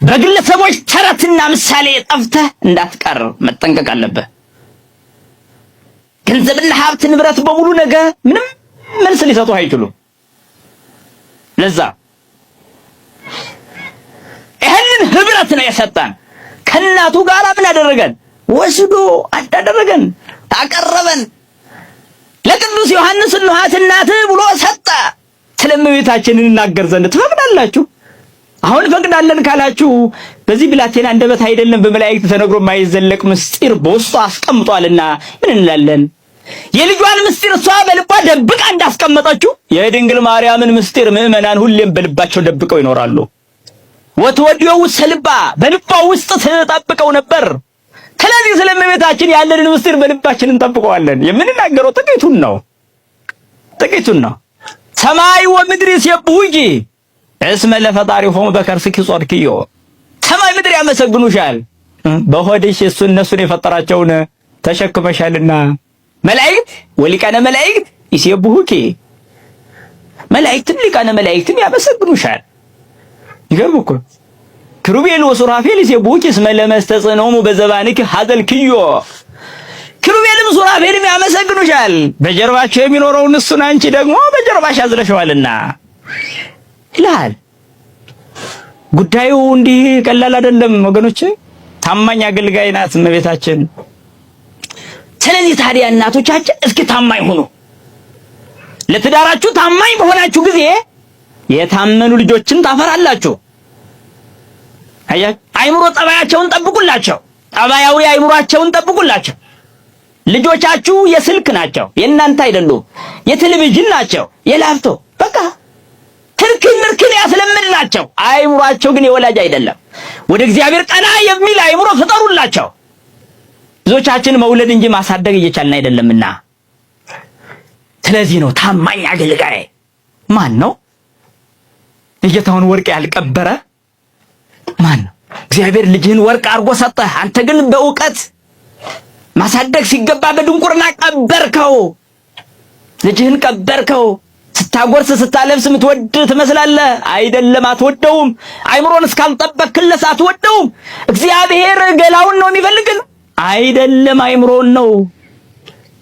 በግለሰቦች ተረትና ምሳሌ ጠፍተህ እንዳትቀር መጠንቀቅ አለብህ። ገንዘብና ሀብት ንብረት በሙሉ ነገ ምንም መልስ ሊሰጡ አይችሉም። ለዛ ይህንን ህብረት ነው የሰጠን። ከእናቱ ጋር ምን አደረገን? ወስዶ አዳደረገን፣ አቀረበን። ለቅዱስ ዮሐንስ እንኋት እናትህ ብሎ ሰጠ። ስለ እመቤታችን እንናገር ዘንድ ትፈቅዳላችሁ? አሁን ፈቅዳለን ካላችሁ በዚህ ብላቴና አንደበት አይደለም በመላእክት ተነግሮ የማይዘለቅ ምስጢር በውስጡ አስቀምጧልና ምን እንላለን? የልጇን ምስጢር እሷ በልቧ ደብቃ እንዳስቀመጠችው የድንግል ማርያምን ምስጢር ምዕመናን ሁሌም በልባቸው ደብቀው ይኖራሉ። ወትወዲው ሰልባ በልቧ ውስጥ ተጠብቀው ነበር። ስለዚህ ስለ እመቤታችን ያለንን ምስጢር በልባችን እንጠብቀዋለን። የምንናገረው ጥቂቱን ነው። ሰማይ ወምድር ይስብሑኪ እስመ ለፈጣሪሆሙ በከርስኪ ጾርኪዮ። ሰማይ ምድር ያመሰግኑሻል፣ በሆድሽ እነሱን የፈጠራቸውን ተሸክመሻልና። መላእክት ወሊቃነ መላእክት ይስብሑኪ፣ መላእክትም ሊቃነ መላእክትም ያመሰግኑሻል። ይገርም እኮ ክሩቤል ወሱራፌል ይስብሑኪ እስመ ለመስተጽእኖሙ በዘባንኪ ሀዘልክዮ። ክሩቤልም ሱራፌልም ያመሰግኑሻል፣ በጀርባቸው የሚኖረውን እሱን አንቺ ደግሞ በጀርባሽ አዝለሽዋልና ይላል። ጉዳዩ እንዲህ ቀላል አይደለም ወገኖች። ታማኝ አገልጋይ ናት እመቤታችን። ስለዚህ ታዲያ እናቶቻችን እስኪ ታማኝ ሁኑ። ለትዳራችሁ ታማኝ በሆናችሁ ጊዜ የታመኑ ልጆችን ታፈራላችሁ። አይምሮ ጠባያቸውን ጠብቁላቸው። ጠባያዊ አይምሯቸውን ጠብቁላቸው። ልጆቻችሁ የስልክ ናቸው፣ የእናንተ አይደሉም። የቴሌቪዥን ናቸው፣ የላፕቶ በቃ ትርክን ያስለምድናቸው። አይምሯቸው ግን የወላጅ አይደለም። ወደ እግዚአብሔር ቀና የሚል አይምሮ ፍጠሩላቸው። ብዙዎቻችን መውለድ እንጂ ማሳደግ እየቻልን አይደለምና፣ ስለዚህ ነው ታማኝ አገልጋይ ማን ነው? የጌታውን ወርቅ ያልቀበረ ማን ነው? እግዚአብሔር ልጅህን ወርቅ አድርጎ ሰጠህ፣ አንተ ግን በእውቀት ማሳደግ ሲገባ በድንቁርና ቀበርከው። ልጅህን ቀበርከው። ስታጎርስ ስታለብስ የምትወድ ትመስላለህ፣ አይደለም፣ አትወደውም። አይምሮን እስካልጠበቅክለት አትወደውም። እግዚአብሔር ገላውን ነው የሚፈልግን፣ አይደለም አይምሮን ነው።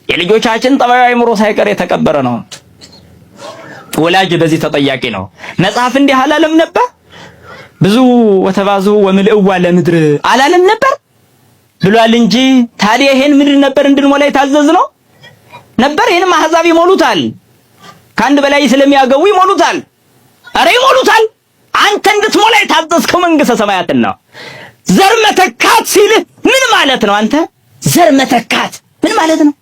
የልጆቻችን ጠባዩ አይምሮ ሳይቀር የተቀበረ ነው። ወላጅ በዚህ ተጠያቂ ነው። መጽሐፍ እንዲህ አላለም ነበር? ብዙ ወተባዙ ወምልእዋ ለምድር አላለም ነበር ብሏል እንጂ። ታዲያ ይሄን ምድር ነበር እንድንሞላ የታዘዝነው ነበር። ይሄንም አሕዛብ ይሞሉታል፣ ከአንድ በላይ ስለሚያገቡ ይሞሉታል። አረ ይሞሉታል። አንተ እንድትሞላ የታዘዝከው መንግሥተ ሰማያትን ነው። ዘር መተካት ሲልህ ምን ማለት ነው? አንተ ዘር መተካት ምን ማለት ነው?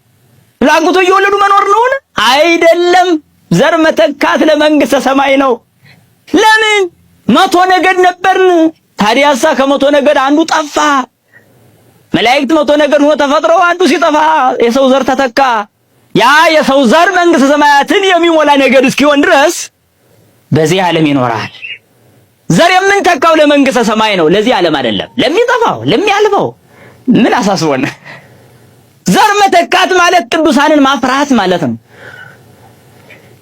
ላንጉቶ እየወለዱ መኖር ነውን? አይደለም። ዘር መተካት ለመንግሥተ ሰማይ ነው። ለምን? 100 ነገድ ነበርን። ታዲያሳ ከ100 ነገድ አንዱ ጠፋ። መላእክት 100 ነገድ ሆኖ ተፈጥረው አንዱ ሲጠፋ የሰው ዘር ተተካ። ያ የሰው ዘር መንግሥተ ሰማያትን የሚሞላ ነገድ እስኪሆን ድረስ በዚህ ዓለም ይኖራል። ዘር የምንተካው ለመንግሥተ ሰማይ ነው፣ ለዚህ ዓለም አይደለም። ለሚጠፋው ለሚያልፈው ምን አሳስቦን? ዘር መተካት ማለት ቅዱሳንን ማፍራት ማለት ነው።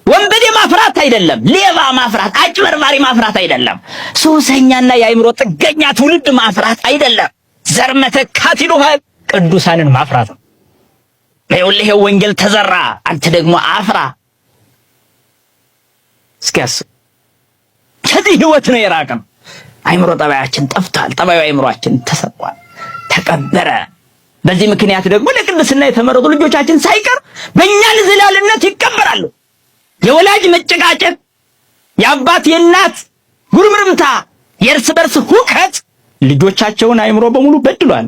ወንበዴ ማፍራት አይደለም። ሌባ ማፍራት፣ አጭበርባሪ ማፍራት አይደለም። ሱሰኛና የአይምሮ ጥገኛ ትውልድ ማፍራት አይደለም። ዘር መተካት ይሉሃል ቅዱሳንን ማፍራት ነው። ይኸውልህ ወንጌል ተዘራ፣ አንተ ደግሞ አፍራ። እስኪያስ ከዚህ ህይወት ነው የራቀን። አይምሮ ጠባያችን ጠፍቷል። ጠባዩ አይምሮአችን ተሰጥቷል፣ ተቀበረ። በዚህ ምክንያት ደግሞ ለቅድስና የተመረጡ ልጆቻችን ሳይቀር በእኛ ንዝህላልነት ይቀበራሉ። የወላጅ መጨቃጨቅ፣ የአባት የእናት ጉርምርምታ፣ የእርስ በርስ ሁከት ልጆቻቸውን አእምሮ በሙሉ በድሏል።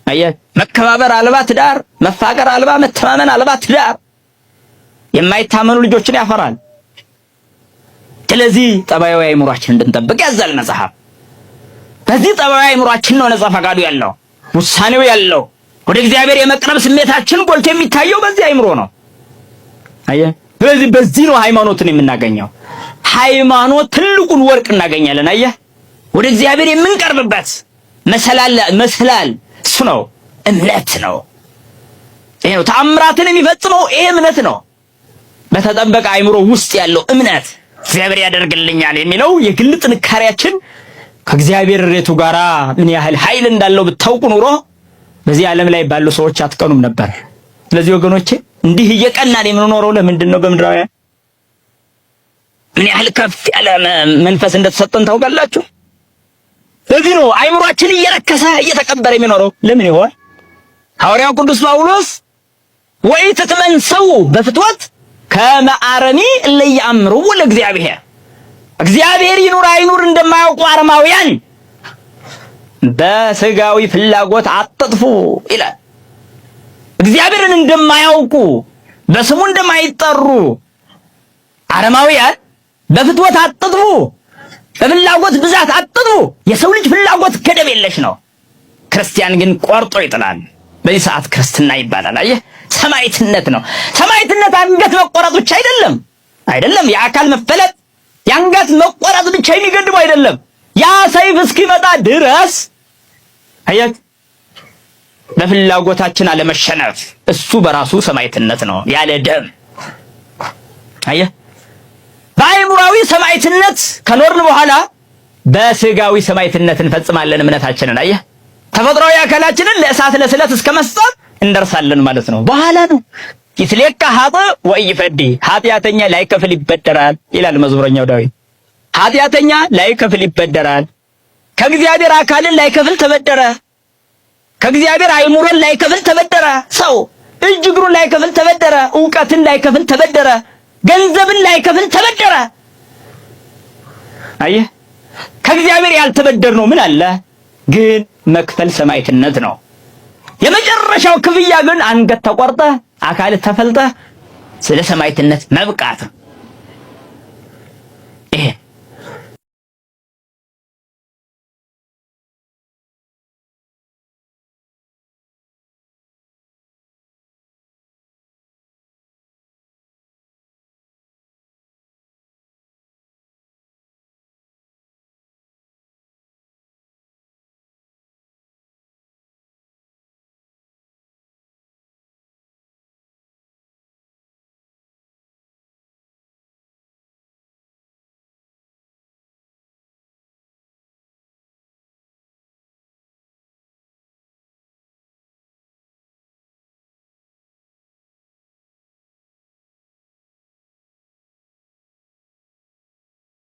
አየህ፣ መከባበር አልባ ትዳር፣ መፋቀር አልባ፣ መተማመን አልባ ትዳር የማይታመኑ ልጆችን ያፈራል። ስለዚህ ጠባያዊ አእምሮአችን እንድንጠብቅ ያዛል መጽሐፍ። በዚህ ጠባያዊ አእምሮአችን ነው ነጻ ፈቃዱ ያለው፣ ውሳኔው ያለው። ወደ እግዚአብሔር የመቅረብ ስሜታችን ጎልቶ የሚታየው በዚህ አእምሮ ነው። አየህ፣ ስለዚህ በዚህ ነው ሃይማኖትን የምናገኘው። ሃይማኖት ትልቁን ወርቅ እናገኛለን። አየህ፣ ወደ እግዚአብሔር የምንቀርብበት መሰላል እሱ ነው፣ እምነት ነው። ይሄ ነው ተአምራትን የሚፈጽመው፣ ይሄ እምነት ነው። በተጠበቀ አእምሮ ውስጥ ያለው እምነት እግዚአብሔር ያደርግልኛል የሚለው የግል ጥንካሬያችን ከእግዚአብሔር ሬቱ ጋራ ምን ያህል ኃይል እንዳለው ብታውቁ ኑሮ በዚህ ዓለም ላይ ባሉ ሰዎች አትቀኑም ነበር። ስለዚህ ወገኖቼ እንዲህ እየቀናን የምንኖረው ለምንድን ነው? በምድራውያን ምን ያህል ከፍ ያለ መንፈስ እንደተሰጠን ታውቃላችሁ? ስለዚህ ነው አእምሮአችን እየረከሰ እየተቀበረ የሚኖረው። ለምን ይሆን? ሐዋርያው ቅዱስ ጳውሎስ ወኢትትመንሰው በፍትወት ከመ አረሚ እለ ይአምሩ ለእግዚአብሔር፣ እግዚአብሔር ይኑር አይኑር እንደማያውቁ አረማውያን በስጋዊ ፍላጎት አትጥፉ ይላል። እግዚአብሔርን እንደማያውቁ በስሙ እንደማይጠሩ አረማውያን በፍትወት አትጥፉ፣ በፍላጎት ብዛት አትጥፉ። የሰው ልጅ ፍላጎት ገደብ የለሽ ነው። ክርስቲያን ግን ቆርጦ ይጥላል። በዚህ ሰዓት ክርስትና ይባላል። አየህ፣ ሰማዕትነት ነው። ሰማዕትነት አንገት መቆረጥ ብቻ አይደለም። የአካል መፈለጥ የአንገት መቆረጥ ብቻ የሚገድበው አይደለም። ያ ሰይፍ እስኪመጣ ድረስ አየህ፣ በፍላጎታችን አለመሸነፍ እሱ በራሱ ሰማዕትነት ነው፣ ያለ ደም። አየህ፣ በአእምሮአዊ ሰማዕትነት ከኖርን በኋላ በስጋዊ ሰማዕትነት እንፈጽማለን እምነታችንን። አየህ፣ ተፈጥሯዊ አካላችንን ለእሳት ለስለት እስከ መስጠት እንደርሳለን ማለት ነው። በኋላ ነው ይትሌካ ሀጥ ወይፈዲ፣ ኃጢአተኛ ላይከፍል ይበደራል ይላል መዝሙረኛው ዳዊት። ኃጢአተኛ ላይከፍል ይበደራል። ከእግዚአብሔር አካልን ላይከፍል ተበደረ። ከእግዚአብሔር አእምሮን ላይከፍል ተበደረ። ሰው እጅ እግሩን ላይከፍል ተበደረ። ዕውቀትን ላይከፍል ተበደረ። ገንዘብን ላይከፍል ተበደረ። አየህ፣ ከእግዚአብሔር ያልተበደርነው ምን አለ? ግን መክፈል ሰማዕትነት ነው። የመጨረሻው ክፍያ ግን አንገት ተቆርጠህ አካል ተፈልጠህ ስለ ሰማዕትነት መብቃት